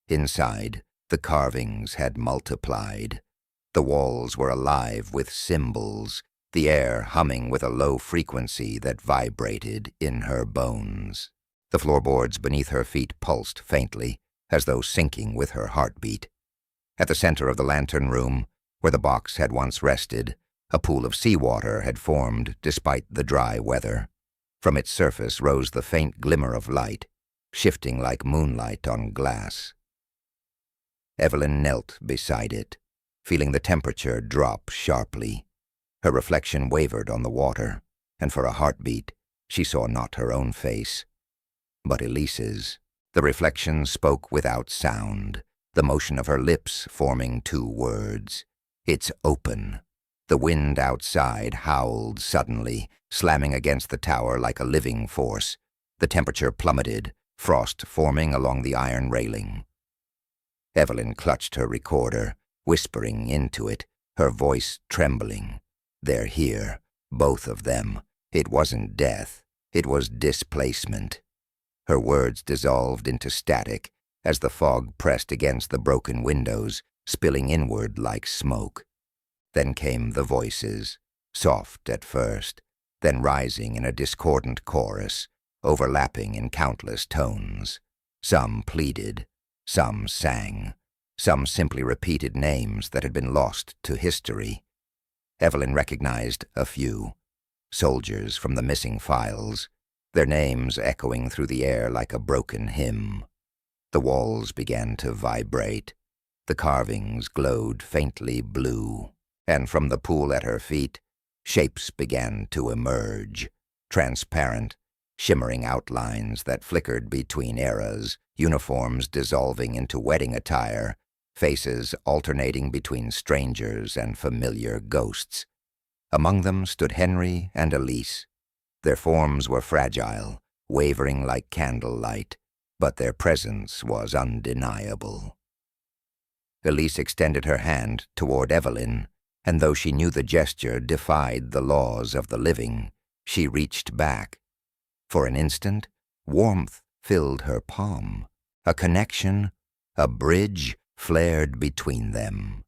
Inside, the carvings had multiplied. The walls were alive with symbols, the air humming with a low frequency that vibrated in her bones. The floorboards beneath her feet pulsed faintly, as though syncing with her heartbeat. At the center of the lantern room, where the box had once rested, a pool of seawater had formed despite the dry weather. From its surface rose the faint glimmer of light, shifting like moonlight on glass. Evelyn knelt beside it, feeling the temperature drop sharply. Her reflection wavered on the water, and for a heartbeat, she saw not her own face, but Elise's. The reflection spoke without sound, the motion of her lips forming two words. "It's open." The wind outside howled suddenly, slamming against the tower like a living force. The temperature plummeted, frost forming along the iron railing. Evelyn clutched her recorder, whispering into it, her voice trembling. "They're here, both of them. It wasn't death, it was displacement." Her words dissolved into static as the fog pressed against the broken windows, spilling inward like smoke. Then came the voices, soft at first, then rising in a discordant chorus, overlapping in countless tones. Some pleaded, some sang, some simply repeated names that had been lost to history. Evelyn recognized a few, soldiers from the missing files, their names echoing through the air like a broken hymn. The walls began to vibrate. The carvings glowed faintly blue, and from the pool at her feet, shapes began to emerge, transparent, shimmering outlines that flickered between eras, uniforms dissolving into wedding attire, faces alternating between strangers and familiar ghosts. Among them stood Henry and Elise. Their forms were fragile, wavering like candlelight, but their presence was undeniable. Elise extended her hand toward Evelyn, and though she knew the gesture defied the laws of the living, she reached back. For an instant, warmth filled her palm. A connection, a bridge, flared between them.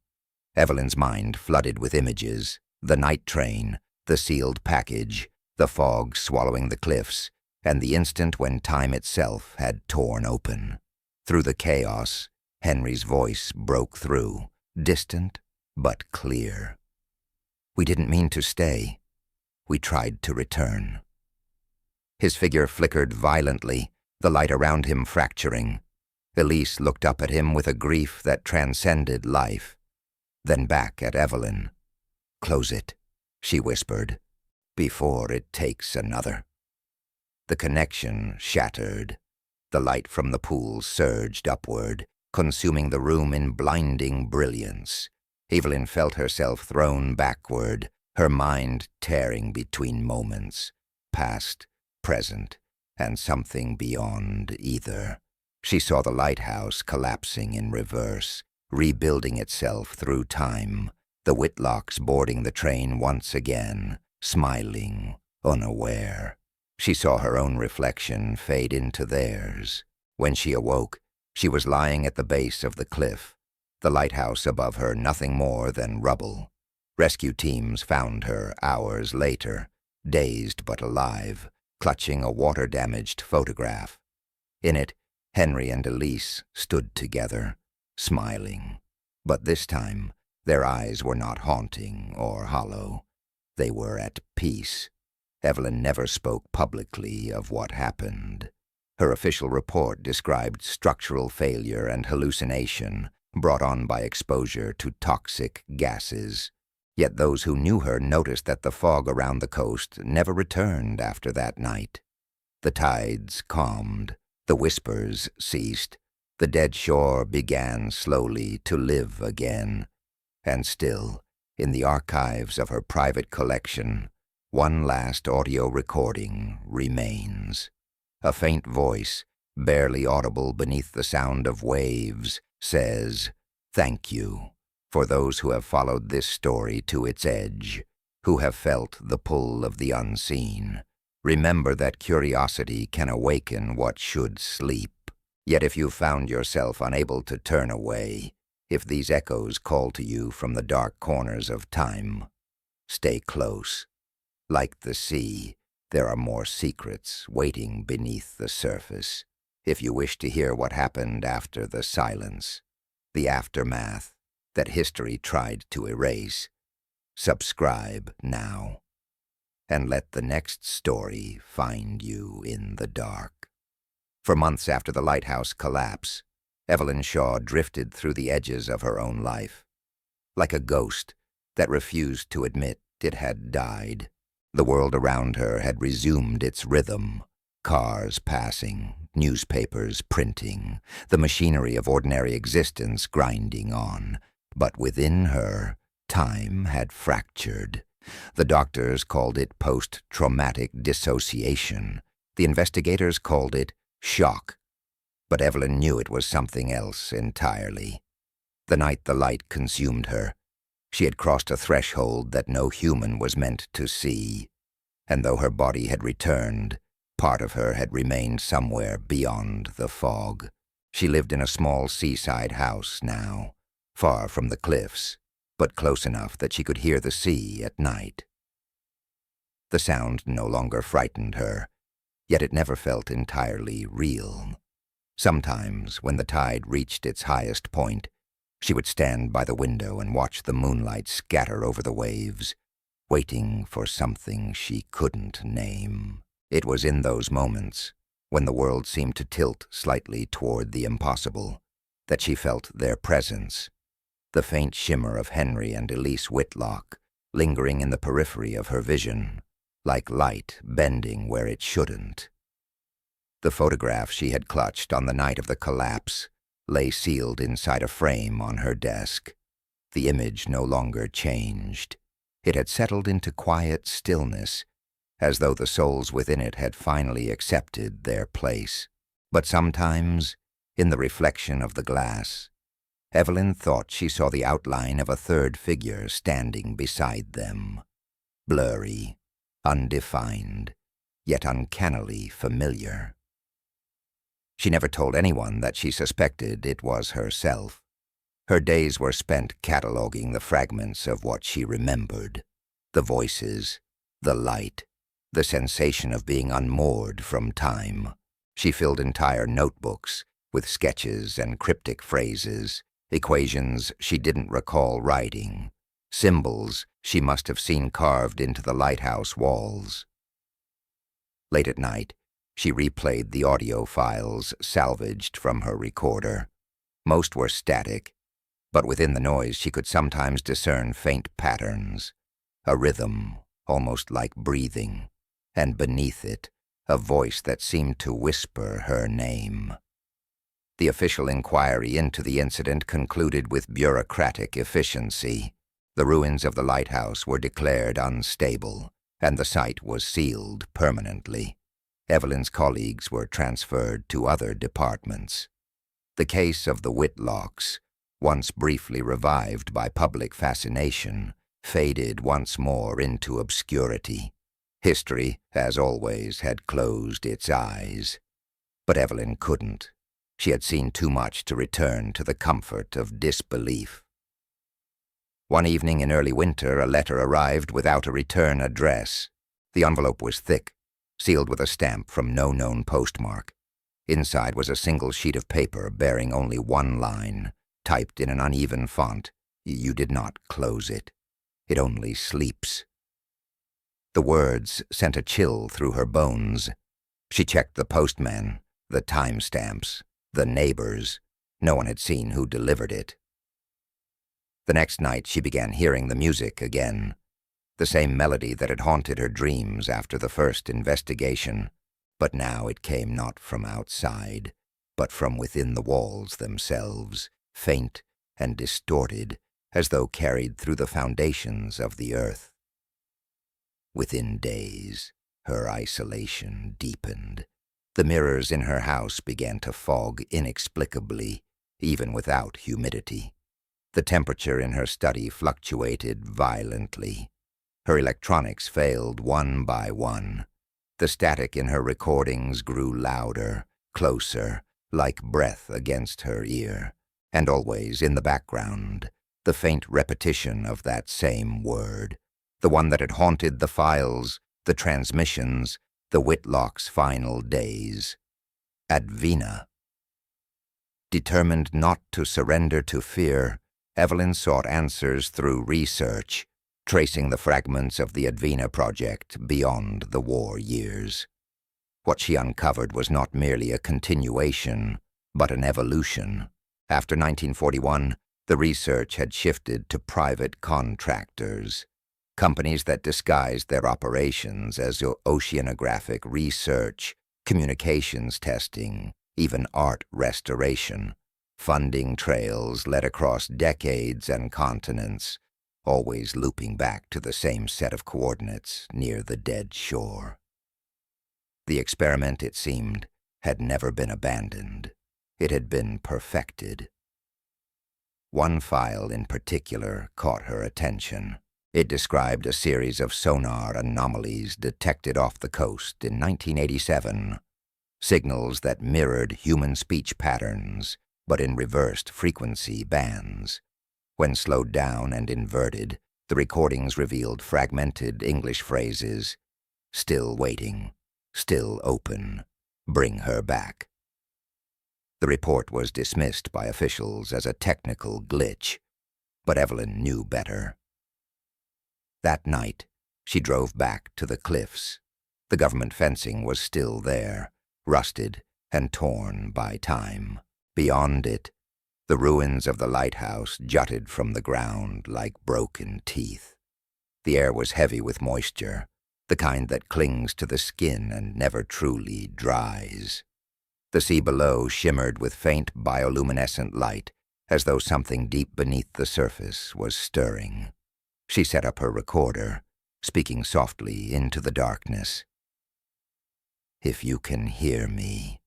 Evelyn's mind flooded with images, the night train, the sealed package, the fog swallowing the cliffs, and the instant when time itself had torn open. Through the chaos, Henry's voice broke through, distant but clear. "We didn't mean to stay. We tried to return." His figure flickered violently, the light around him fracturing. Elise looked up at him with a grief that transcended life, then back at Evelyn. "Close it," she whispered, "before it takes another." The connection shattered. The light from the pool surged upward, consuming the room in blinding brilliance. Evelyn felt herself thrown backward, her mind tearing between moments, past, present, and something beyond either. She saw the lighthouse collapsing in reverse, rebuilding itself through time, the Whitlocks boarding the train once again, smiling, unaware. She saw her own reflection fade into theirs. When she awoke, she was lying at the base of the cliff, the lighthouse above her nothing more than rubble. Rescue teams found her hours later, dazed but alive, clutching a water-damaged photograph. In it, Henry and Elise stood together, smiling. But this time, their eyes were not haunting or hollow. They were at peace. Evelyn never spoke publicly of what happened. Her official report described structural failure and hallucination brought on by exposure to toxic gases. Yet those who knew her noticed that the fog around the coast never returned after that night. The tides calmed, the whispers ceased, the dead shore began slowly to live again. And still, in the archives of her private collection, one last audio recording remains. A faint voice, barely audible beneath the sound of waves, says, "Thank you for those who have followed this story to its edge, who have felt the pull of the unseen. Remember that curiosity can awaken what should sleep. Yet if you found yourself unable to turn away, if these echoes call to you from the dark corners of time, Stay close. Like the sea, there are more secrets waiting beneath the surface. If you wish to hear what happened after the silence, the aftermath that history tried to erase, subscribe now, and let the next story find you in the dark. For months after the lighthouse collapse, Evelyn Shaw drifted through the edges of her own life, like a ghost that refused to admit it had died. The world around her had resumed its rhythm, cars passing, newspapers printing, the machinery of ordinary existence grinding on. But within her, time had fractured. The doctors called it post-traumatic dissociation. The investigators called it shock. But Evelyn knew it was something else entirely. The night the light consumed her, she had crossed a threshold that no human was meant to see. And though her body had returned, part of her had remained somewhere beyond the fog. She lived in a small seaside house now, far from the cliffs, but close enough that she could hear the sea at night. The sound no longer frightened her, yet it never felt entirely real. Sometimes, when the tide reached its highest point, she would stand by the window and watch the moonlight scatter over the waves, waiting for something she couldn't name. It was in those moments, when the world seemed to tilt slightly toward the impossible, that she felt their presence, the faint shimmer of Henry and Elise Whitlock lingering in the periphery of her vision, like light bending where it shouldn't. The photograph she had clutched on the night of the collapse lay sealed inside a frame on her desk. The image no longer changed. It had settled into quiet stillness, as though the souls within it had finally accepted their place. But sometimes, in the reflection of the glass, Evelyn thought she saw the outline of a third figure standing beside them, blurry, undefined, yet uncannily familiar. She never told anyone that she suspected it was herself. Her days were spent cataloging the fragments of what she remembered, the voices, the light, the sensation of being unmoored from time. She filled entire notebooks with sketches and cryptic phrases, equations she didn't recall writing, symbols she must have seen carved into the lighthouse walls. Late at night, she replayed the audio files salvaged from her recorder. Most were static, but within the noise she could sometimes discern faint patterns, a rhythm almost like breathing, and beneath it, a voice that seemed to whisper her name. The official inquiry into the incident concluded with bureaucratic efficiency. The ruins of the lighthouse were declared unstable, and the site was sealed permanently. Evelyn's colleagues were transferred to other departments. The case of the Whitlocks, once briefly revived by public fascination, faded once more into obscurity. History, as always, had closed its eyes. But Evelyn couldn't. She had seen too much to return to the comfort of disbelief. One evening in early winter, a letter arrived without a return address. The envelope was thick, sealed with a stamp from no known postmark. Inside was a single sheet of paper bearing only one line, typed in an uneven font. You did not close it. It only sleeps. The words sent a chill through her bones. She checked the postman, the timestamps, the neighbors. No one had seen who delivered it. The next night she began hearing the music again, the same melody that had haunted her dreams after the first investigation, but now it came not from outside, but from within the walls themselves, faint and distorted, as though carried through the foundations of the earth. Within days, her isolation deepened. The mirrors in her house began to fog inexplicably, even without humidity. The temperature in her study fluctuated violently. Her electronics failed one by one. The static in her recordings grew louder, closer, like breath against her ear, and always in the background, the faint repetition of that same word, the one that had haunted the files, the transmissions, the Whitlock's final days. Advina. Determined not to surrender to fear, Evelyn sought answers through research, tracing the fragments of the Advina project beyond the war years. What she uncovered was not merely a continuation, but an evolution. After 1941, the research had shifted to private contractors, companies that disguised their operations as oceanographic research, communications testing, even art restoration. Funding trails led across decades and continents, always looping back to the same set of coordinates near the dead shore. The experiment, it seemed, had never been abandoned. It had been perfected. One file in particular caught her attention. It described a series of sonar anomalies detected off the coast in 1987, signals that mirrored human speech patterns, but in reversed frequency bands. When slowed down and inverted, the recordings revealed fragmented English phrases, "Still waiting, still open, bring her back." The report was dismissed by officials as a technical glitch, but Evelyn knew better. That night, she drove back to the cliffs. The government fencing was still there, rusted and torn by time. Beyond it, the ruins of the lighthouse jutted from the ground like broken teeth. The air was heavy with moisture, the kind that clings to the skin and never truly dries. The sea below shimmered with faint bioluminescent light, as though something deep beneath the surface was stirring. She set up her recorder, speaking softly into the darkness. "If you can hear me,"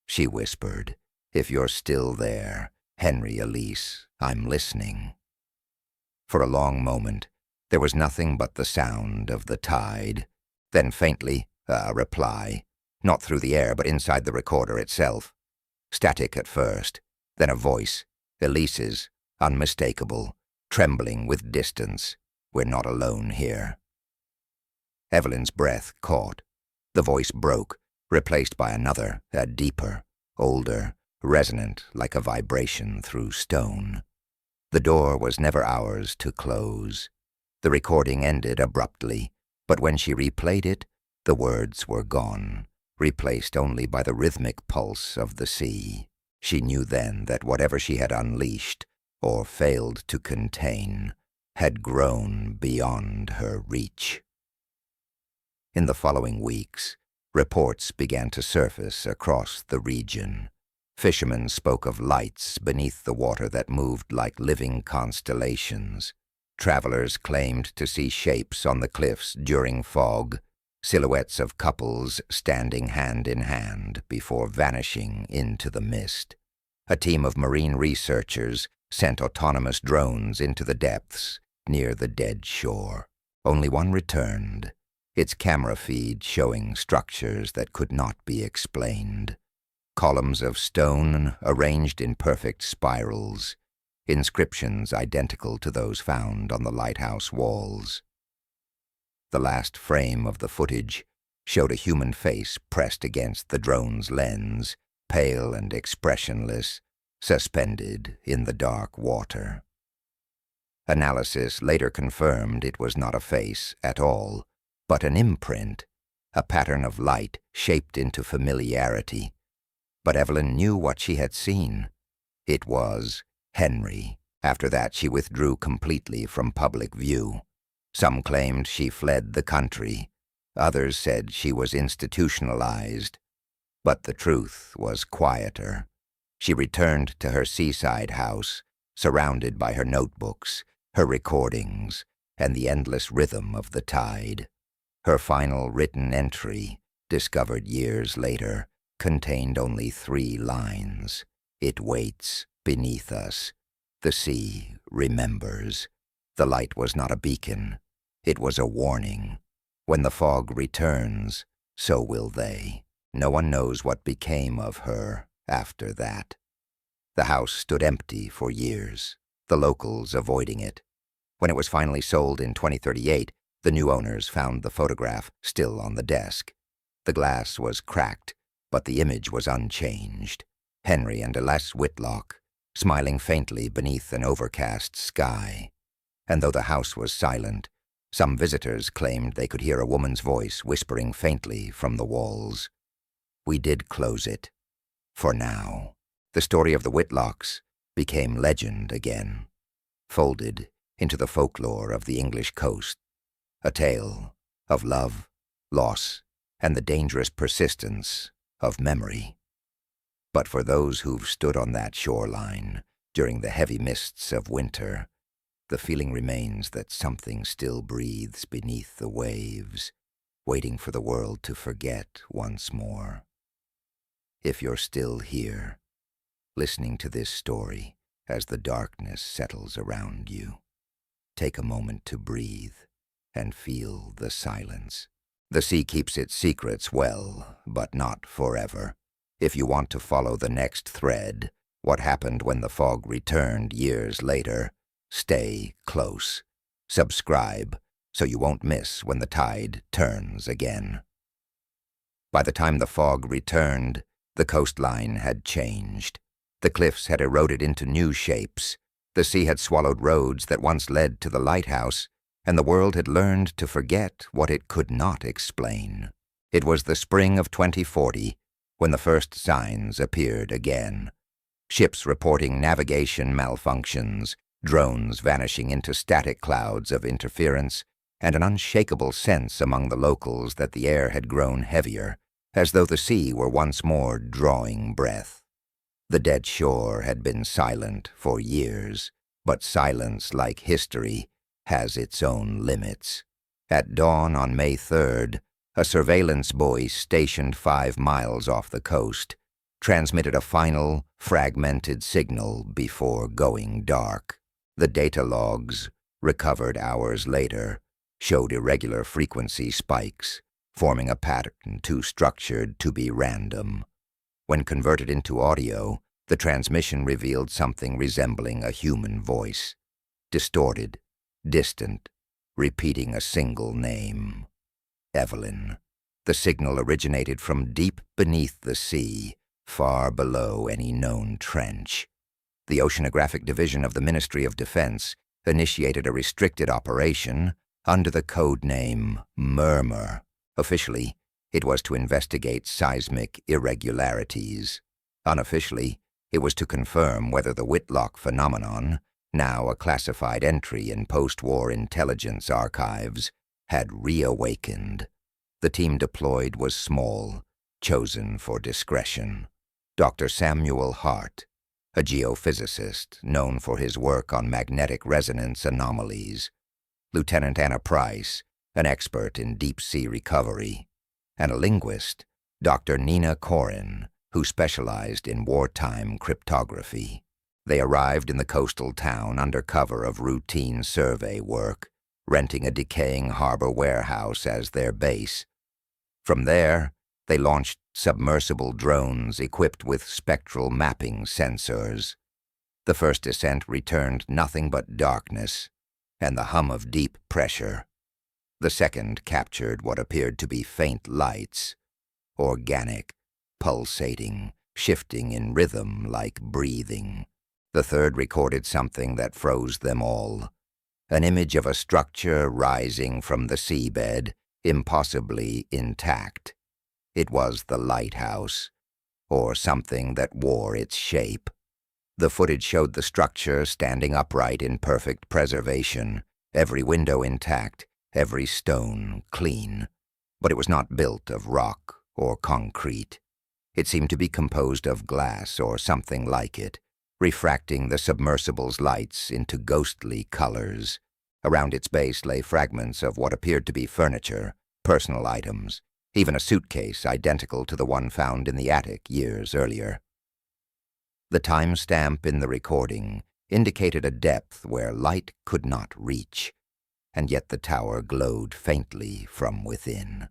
she whispered, "if you're still there, Henry Elise, I'm listening." For a long moment, there was nothing but the sound of the tide. Then faintly, a reply, not through the air but inside the recorder itself. Static at first, then a voice, Elise's, unmistakable, trembling with distance. "We're not alone here." Evelyn's breath caught. The voice broke, replaced by another, a deeper, older, resonant like a vibration through stone. The door was never ours to close. The recording ended abruptly, but when she replayed it, the words were gone, replaced only by the rhythmic pulse of the sea. She knew then that whatever she had unleashed, or failed to contain, had grown beyond her reach. In the following weeks, reports began to surface across the region. Fishermen spoke of lights beneath the water that moved like living constellations. Travelers claimed to see shapes on the cliffs during fog, silhouettes of couples standing hand in hand before vanishing into the mist. A team of marine researchers sent autonomous drones into the depths near the dead shore. Only one returned, its camera feed showing structures that could not be explained. Columns of stone arranged in perfect spirals, inscriptions identical to those found on the lighthouse walls. The last frame of the footage showed a human face pressed against the drone's lens, pale and expressionless, suspended in the dark water. Analysis later confirmed it was not a face at all, but an imprint, a pattern of light shaped into familiarity. But Evelyn knew what she had seen. It was Henry. After that, she withdrew completely from public view. Some claimed she fled the country. Others said she was institutionalized. But the truth was quieter. She returned to her seaside house, surrounded by her notebooks, her recordings, and the endless rhythm of the tide. Her final written entry, discovered years later, contained only 3 lines. "It waits beneath us. The sea remembers." The light was not a beacon. It was a warning. When the fog returns, so will they. No one knows what became of her after that. The house stood empty for years, the locals avoiding it. When it was finally sold in 2038, The new owners found the photograph still on the desk. The glass was cracked, but the image was unchanged. Henry and Elias Whitlock, smiling faintly beneath an overcast sky. And though the house was silent, some visitors claimed they could hear a woman's voice whispering faintly from the walls. We did close it. For now. The story of the Whitlocks became legend again, folded into the folklore of the English coast, a tale of love, loss, and the dangerous persistence of memory. But for those who've stood on that shoreline during the heavy mists of winter, the feeling remains that something still breathes beneath the waves, waiting for the world to forget once more. If you're still here, listening to this story as the darkness settles around you, take a moment to breathe and feel the silence. The sea keeps its secrets well, but not forever. If you want to follow the next thread, what happened when the fog returned years later, stay close. Subscribe so you won't miss when the tide turns again. By the time the fog returned, the coastline had changed. The cliffs had eroded into new shapes. The sea had swallowed roads that once led to the lighthouse, and the world had learned to forget what it could not explain. It was the spring of 2040 when the first signs appeared again. Ships reporting navigation malfunctions, drones vanishing into static clouds of interference, and an unshakable sense among the locals that the air had grown heavier, as though the sea were once more drawing breath. The dead shore had been silent for years, but silence, like history, has its own limits. At dawn on May 3rd, a surveillance buoy stationed 5 miles off the coast transmitted a final, fragmented signal before going dark. The data logs, recovered hours later, showed irregular frequency spikes, forming a pattern too structured to be random. When converted into audio, the transmission revealed something resembling a human voice, distorted, distant, repeating a single name. Evelyn. The signal originated from deep beneath the sea, far below any known trench. The Oceanographic Division of the Ministry of Defense initiated a restricted operation under the code name Murmur. Officially, it was to investigate seismic irregularities. Unofficially, it was to confirm whether the Whitlock phenomenon, now a classified entry in post-war intelligence archives, had reawakened. The team deployed was small, chosen for discretion. Dr. Samuel Hart, a geophysicist known for his work on magnetic resonance anomalies. Lieutenant Anna Price, an expert in deep-sea recovery. And a linguist, Dr. Nina Corin, who specialized in wartime cryptography. They arrived in the coastal town under cover of routine survey work, renting a decaying harbor warehouse as their base. From there, they launched submersible drones equipped with spectral mapping sensors. The first descent returned nothing but darkness and the hum of deep pressure. The second captured what appeared to be faint lights, organic, pulsating, shifting in rhythm like breathing. The third recorded something that froze them all, an image of a structure rising from the seabed, impossibly intact. It was the lighthouse, or something that wore its shape. The footage showed the structure standing upright in perfect preservation, every window intact, every stone clean. But it was not built of rock or concrete. It seemed to be composed of glass or something like it, refracting the submersible's lights into ghostly colors. Around its base lay fragments of what appeared to be furniture, personal items, even a suitcase identical to the one found in the attic years earlier. The timestamp in the recording indicated a depth where light could not reach, and yet the tower glowed faintly from within.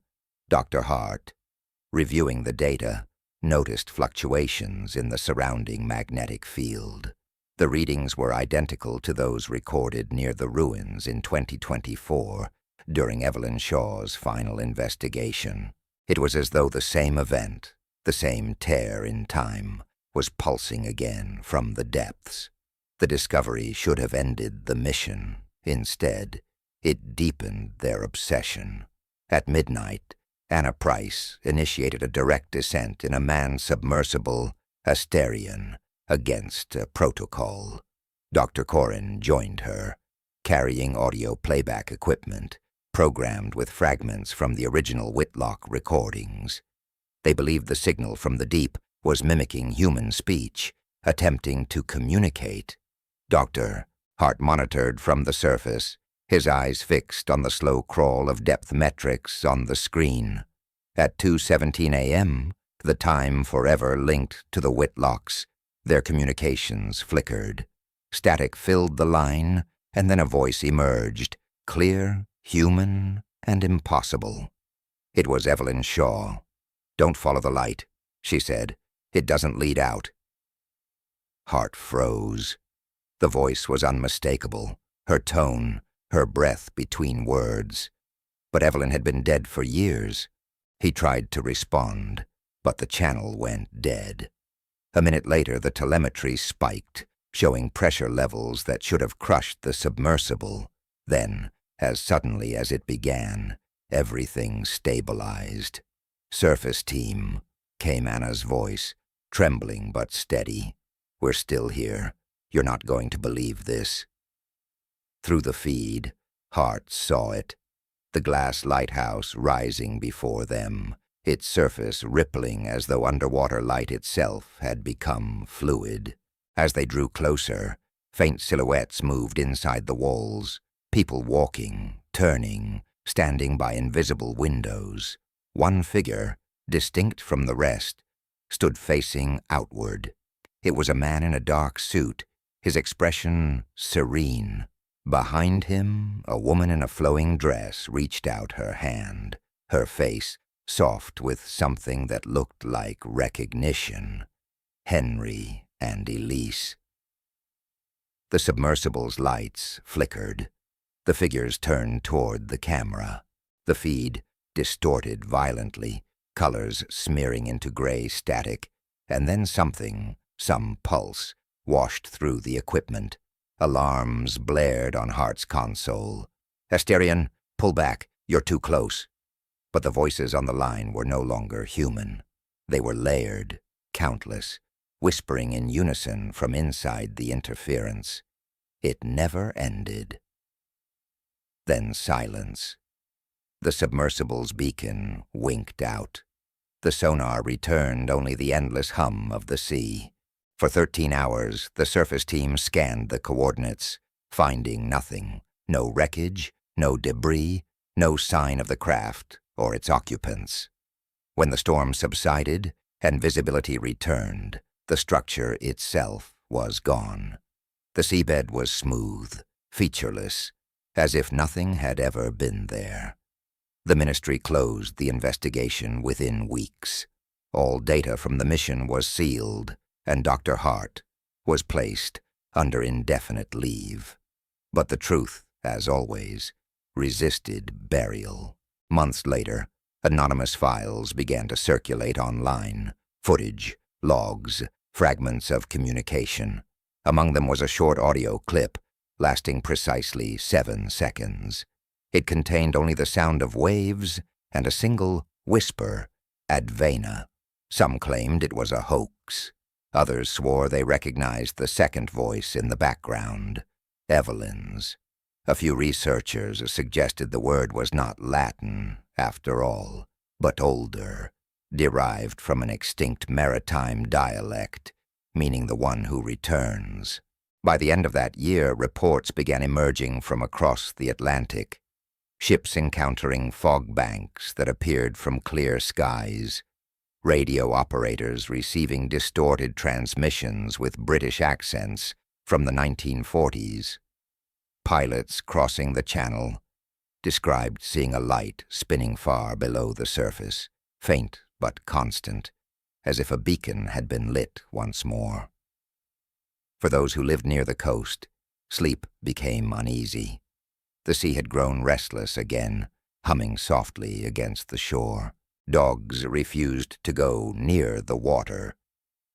Dr. Hart, reviewing the data, noticed fluctuations in the surrounding magnetic field. The readings were identical to those recorded near the ruins in 2024, during Evelyn Shaw's final investigation. It was as though the same event, the same tear in time, was pulsing again from the depths. The discovery should have ended the mission. Instead, it deepened their obsession. At midnight, Anna Price initiated a direct descent in a manned submersible Asterion against protocol. Dr. Corrin joined her, carrying audio playback equipment programmed with fragments from the original Whitlock recordings. They believed the signal from the deep was mimicking human speech, attempting to communicate. Dr. Hart monitored from the surface, his eyes fixed on the slow crawl of depth metrics on the screen. At 2:17 a.m., the time forever linked to the Whitlocks, their communications flickered. Static filled the line, and then a voice emerged, clear, human, and impossible. It was Evelyn Shaw. "Don't follow the light," she said. "It doesn't lead out." Hart froze. The voice was unmistakable, her tone, her breath between words. But Evelyn had been dead for years. He tried to respond, but the channel went dead. A minute later, the telemetry spiked, showing pressure levels that should have crushed the submersible. Then, as suddenly as it began, everything stabilized. "Surface team," came Anna's voice, trembling but steady. "We're still here. You're not going to believe this." Through the feed, Hart saw it. The glass lighthouse rising before them, its surface rippling as though underwater light itself had become fluid. As they drew closer, faint silhouettes moved inside the walls, people walking, turning, standing by invisible windows. One figure, distinct from the rest, stood facing outward. It was a man in a dark suit, his expression serene. Behind him, a woman in a flowing dress reached out her hand, her face soft with something that looked like recognition. Henry and Elise. The submersible's lights flickered. The figures turned toward the camera. The feed distorted violently, colors smearing into gray static, and then something, some pulse, washed through the equipment. Alarms blared on Hart's console. "Asterion, pull back. You're too close." But the voices on the line were no longer human. They were layered, countless, whispering in unison from inside the interference. It never ended. Then silence. The submersible's beacon winked out. The sonar returned only the endless hum of the sea. For 13 hours, the surface team scanned the coordinates, finding nothing. No wreckage, no debris, no sign of the craft or its occupants. When the storm subsided and visibility returned, the structure itself was gone. The seabed was smooth, featureless, as if nothing had ever been there. The ministry closed the investigation within weeks. All data from the mission was sealed, and Dr. Hart was placed under indefinite leave. But the truth, as always, resisted burial. Months later, anonymous files began to circulate online. Footage, logs, fragments of communication. Among them was a short audio clip, lasting precisely 7 seconds. It contained only the sound of waves and a single whisper, "Advena." Some claimed it was a hoax. Others swore they recognized the second voice in the background, Evelyn's. A few researchers suggested the word was not Latin, after all, but older, derived from an extinct maritime dialect, meaning the one who returns. By the end of that year, reports began emerging from across the Atlantic. Ships encountering fog banks that appeared from clear skies. Radio operators receiving distorted transmissions with British accents from the 1940s. Pilots crossing the channel described seeing a light spinning far below the surface, faint but constant, as if a beacon had been lit once more. For those who lived near the coast, sleep became uneasy. The sea had grown restless again, humming softly against the shore. Dogs refused to go near the water.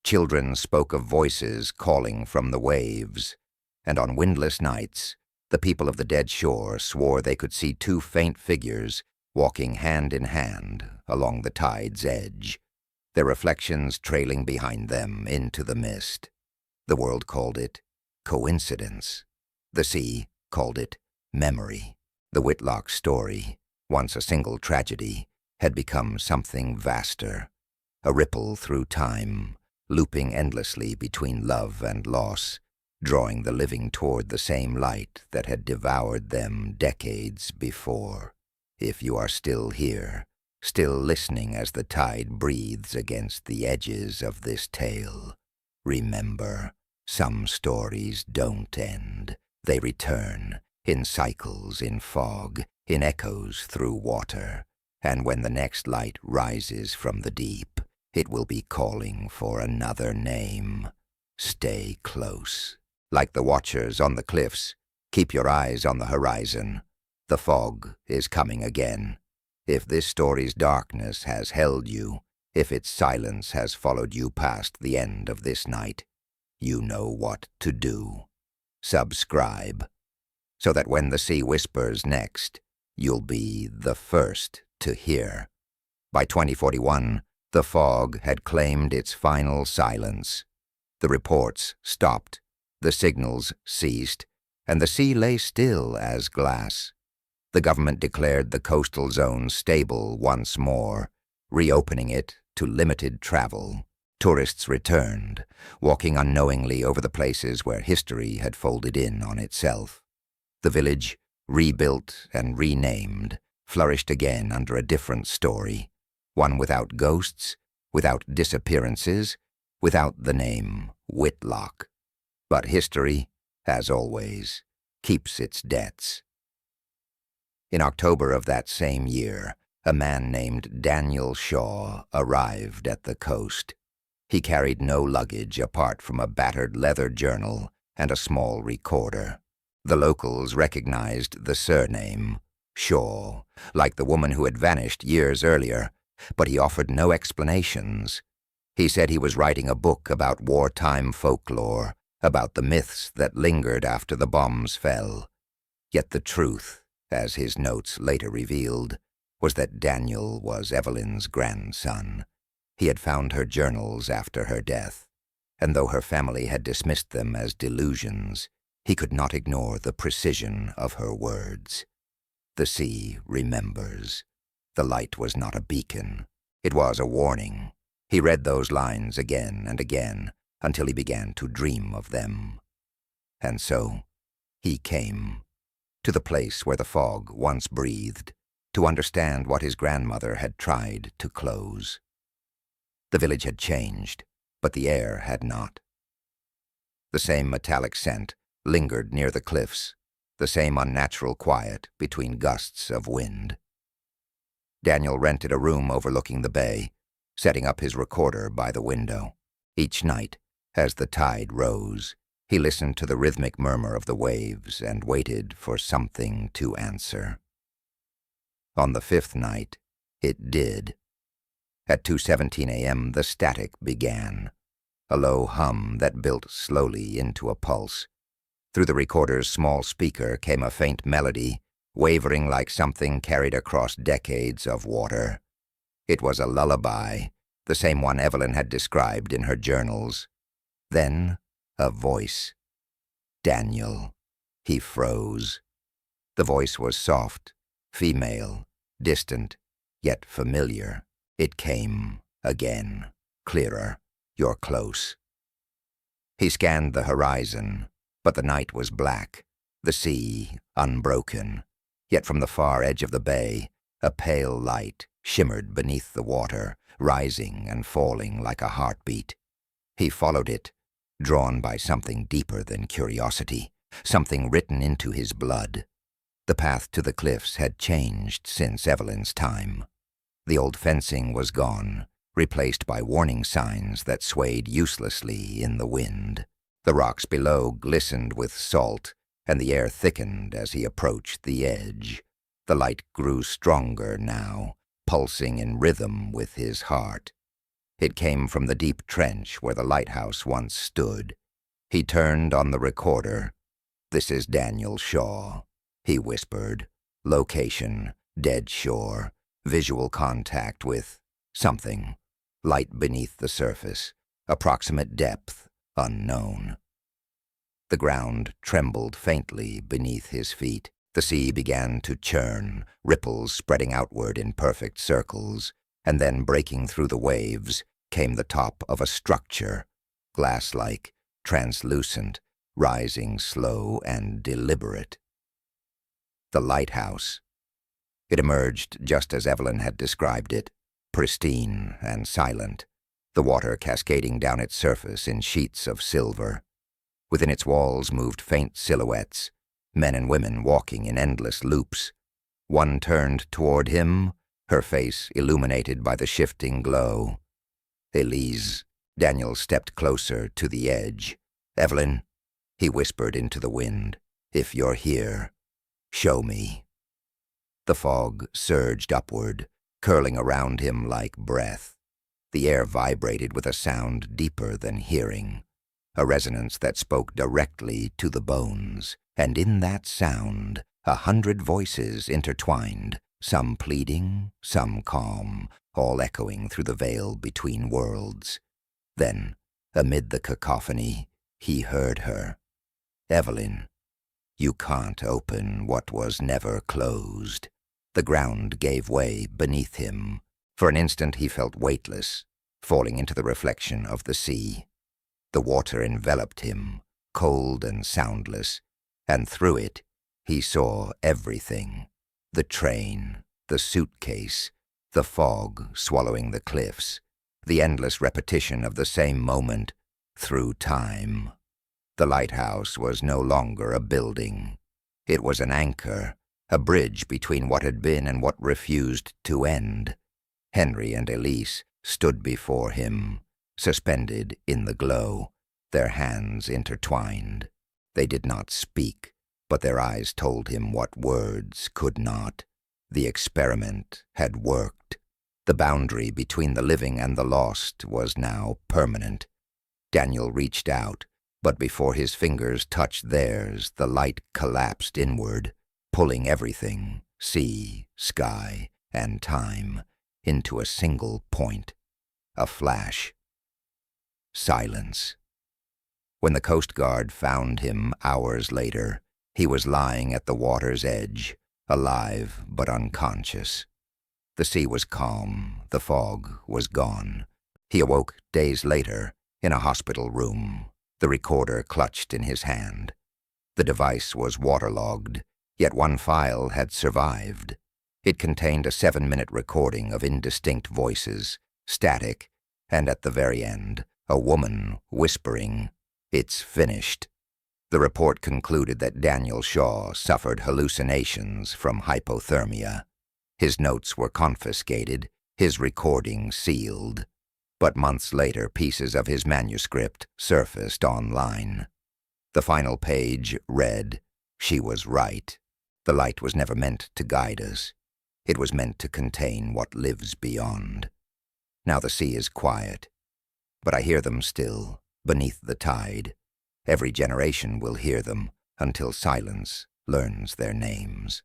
Children spoke of voices calling from the waves, and on windless nights, the people of the dead shore swore they could see two faint figures walking hand in hand along the tide's edge, their reflections trailing behind them into the mist. The world called it coincidence. The sea called it memory. The Whitlock story, once a single tragedy, had become something vaster, a ripple through time, looping endlessly between love and loss, drawing the living toward the same light that had devoured them decades before. If you are still here, still listening as the tide breathes against the edges of this tale, remember, some stories don't end. They return, in cycles, in fog, in echoes through water, and when the next light rises from the deep, it will be calling for another name. Stay close. Like the watchers on the cliffs, keep your eyes on the horizon. The fog is coming again. If this story's darkness has held you, if its silence has followed you past the end of this night, you know what to do. Subscribe, so that when the sea whispers next, you'll be the first to hear. By 2041, the fog had claimed its final silence. The reports stopped, the signals ceased, and the sea lay still as glass. The government declared the coastal zone stable once more, reopening it to limited travel. Tourists returned, walking unknowingly over the places where history had folded in on itself. The village, rebuilt and renamed, flourished again under a different story, one without ghosts, without disappearances, without the name Whitlock. But history, as always, keeps its debts. In October of that same year, a man named Daniel Shaw arrived at the coast. He carried no luggage apart from a battered leather journal and a small recorder. The locals recognized the surname, Shaw, like the woman who had vanished years earlier, but he offered no explanations. He said he was writing a book about wartime folklore, about the myths that lingered after the bombs fell. Yet the truth, as his notes later revealed, was that Daniel was Evelyn's grandson. He had found her journals after her death, and though her family had dismissed them as delusions, he could not ignore the precision of her words. The sea remembers. The light was not a beacon. It was a warning. He read those lines again and again until he began to dream of them. And so he came to the place where the fog once breathed, to understand what his grandmother had tried to close. The village had changed, but the air had not. The same metallic scent lingered near the cliffs, the same unnatural quiet between gusts of wind. Daniel rented a room overlooking the bay, setting up his recorder by the window. Each night, as the tide rose, he listened to the rhythmic murmur of the waves and waited for something to answer. On the fifth night, it did. At 2:17 a.m., the static began, a low hum that built slowly into a pulse. Through the recorder's small speaker came a faint melody, wavering like something carried across decades of water. It was a lullaby, the same one Evelyn had described in her journals. Then, a voice. Daniel. He froze. The voice was soft, female, distant, yet familiar. It came again, clearer. You're close. He scanned the horizon, but the night was black, the sea unbroken. Yet from the far edge of the bay, a pale light shimmered beneath the water, rising and falling like a heartbeat. He followed it, drawn by something deeper than curiosity, something written into his blood. The path to the cliffs had changed since Evelyn's time. The old fencing was gone, replaced by warning signs that swayed uselessly in the wind. The rocks below glistened with salt, and the air thickened as he approached the edge. The light grew stronger now, pulsing in rhythm with his heart. It came from the deep trench where the lighthouse once stood. He turned on the recorder. "This is Daniel Shaw," he whispered. "Location, dead shore, visual contact with something. Light beneath the surface, approximate depth, unknown." The ground trembled faintly beneath his feet. The sea began to churn, ripples spreading outward in perfect circles, and then breaking through the waves came the top of a structure, glass-like, translucent, rising slow and deliberate. The lighthouse. It emerged just as Evelyn had described it, pristine and silent, the water cascading down its surface in sheets of silver. Within its walls moved faint silhouettes, men and women walking in endless loops. One turned toward him, her face illuminated by the shifting glow. "Elise." Daniel stepped closer to the edge. "Evelyn," he whispered into the wind, "if you're here, show me." The fog surged upward, curling around him like breath. The air vibrated with a sound deeper than hearing, a resonance that spoke directly to the bones, and in that sound 100 voices intertwined, some pleading, some calm, all echoing through the veil between worlds. Then, amid the cacophony, he heard her. "Evelyn, you can't open what was never closed." The ground gave way beneath him. For an instant he felt weightless, falling into the reflection of the sea. The water enveloped him, cold and soundless, and through it he saw everything. The train, the suitcase, the fog swallowing the cliffs, the endless repetition of the same moment through time. The lighthouse was no longer a building. It was an anchor, a bridge between what had been and what refused to end. Henry and Elise stood before him, suspended in the glow, their hands intertwined. They did not speak, but their eyes told him what words could not. The experiment had worked. The boundary between the living and the lost was now permanent. Daniel reached out, but before his fingers touched theirs, the light collapsed inward, pulling everything, sea, sky, and time, into a single point, a flash. Silence. When the Coast Guard found him hours later, he was lying at the water's edge, alive but unconscious. The sea was calm, the fog was gone. He awoke days later, in a hospital room, the recorder clutched in his hand. The device was waterlogged, yet one file had survived. It contained a 7-minute recording of indistinct voices, static, and at the very end, a woman whispering, "It's finished." The report concluded that Daniel Shaw suffered hallucinations from hypothermia. His notes were confiscated, his recording sealed. But months later, pieces of his manuscript surfaced online. The final page read, "She was right. The light was never meant to guide us. It was meant to contain what lives beyond. Now the sea is quiet, but I hear them still, beneath the tide. Every generation will hear them until silence learns their names."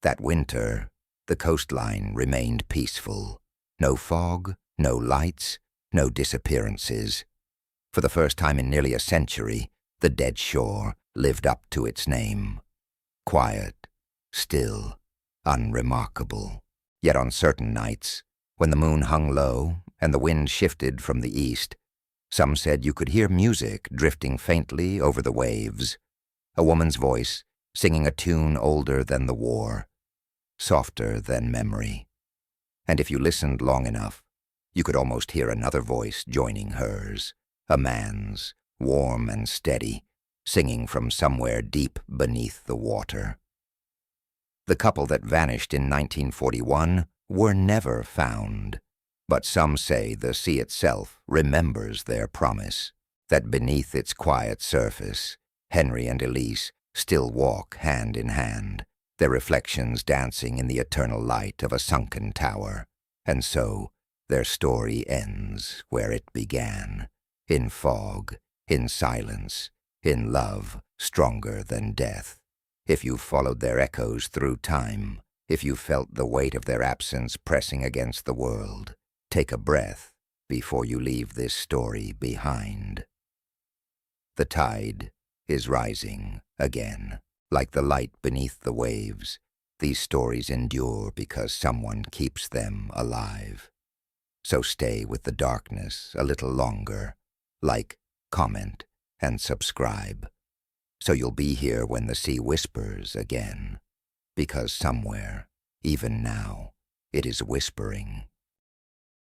That winter, the coastline remained peaceful. No fog, no lights, no disappearances. For the first time in nearly a century, the dead shore lived up to its name. Quiet, still, unremarkable. Yet on certain nights, when the moon hung low and the wind shifted from the east, some said you could hear music drifting faintly over the waves, a woman's voice singing a tune older than the war, softer than memory. And if you listened long enough, you could almost hear another voice joining hers, a man's, warm and steady, singing from somewhere deep beneath the water. The couple that vanished in 1941 were never found, but some say the sea itself remembers their promise, that beneath its quiet surface, Henry and Elise still walk hand in hand, their reflections dancing in the eternal light of a sunken tower. And so, their story ends where it began, in fog, in silence, in love stronger than death. If you followed their echoes through time, if you felt the weight of their absence pressing against the world, take a breath before you leave this story behind. The tide is rising again. Like the light beneath the waves, these stories endure because someone keeps them alive. So stay with the darkness a little longer. Like, comment, and subscribe, so you'll be here when the sea whispers again, because somewhere, even now, it is whispering.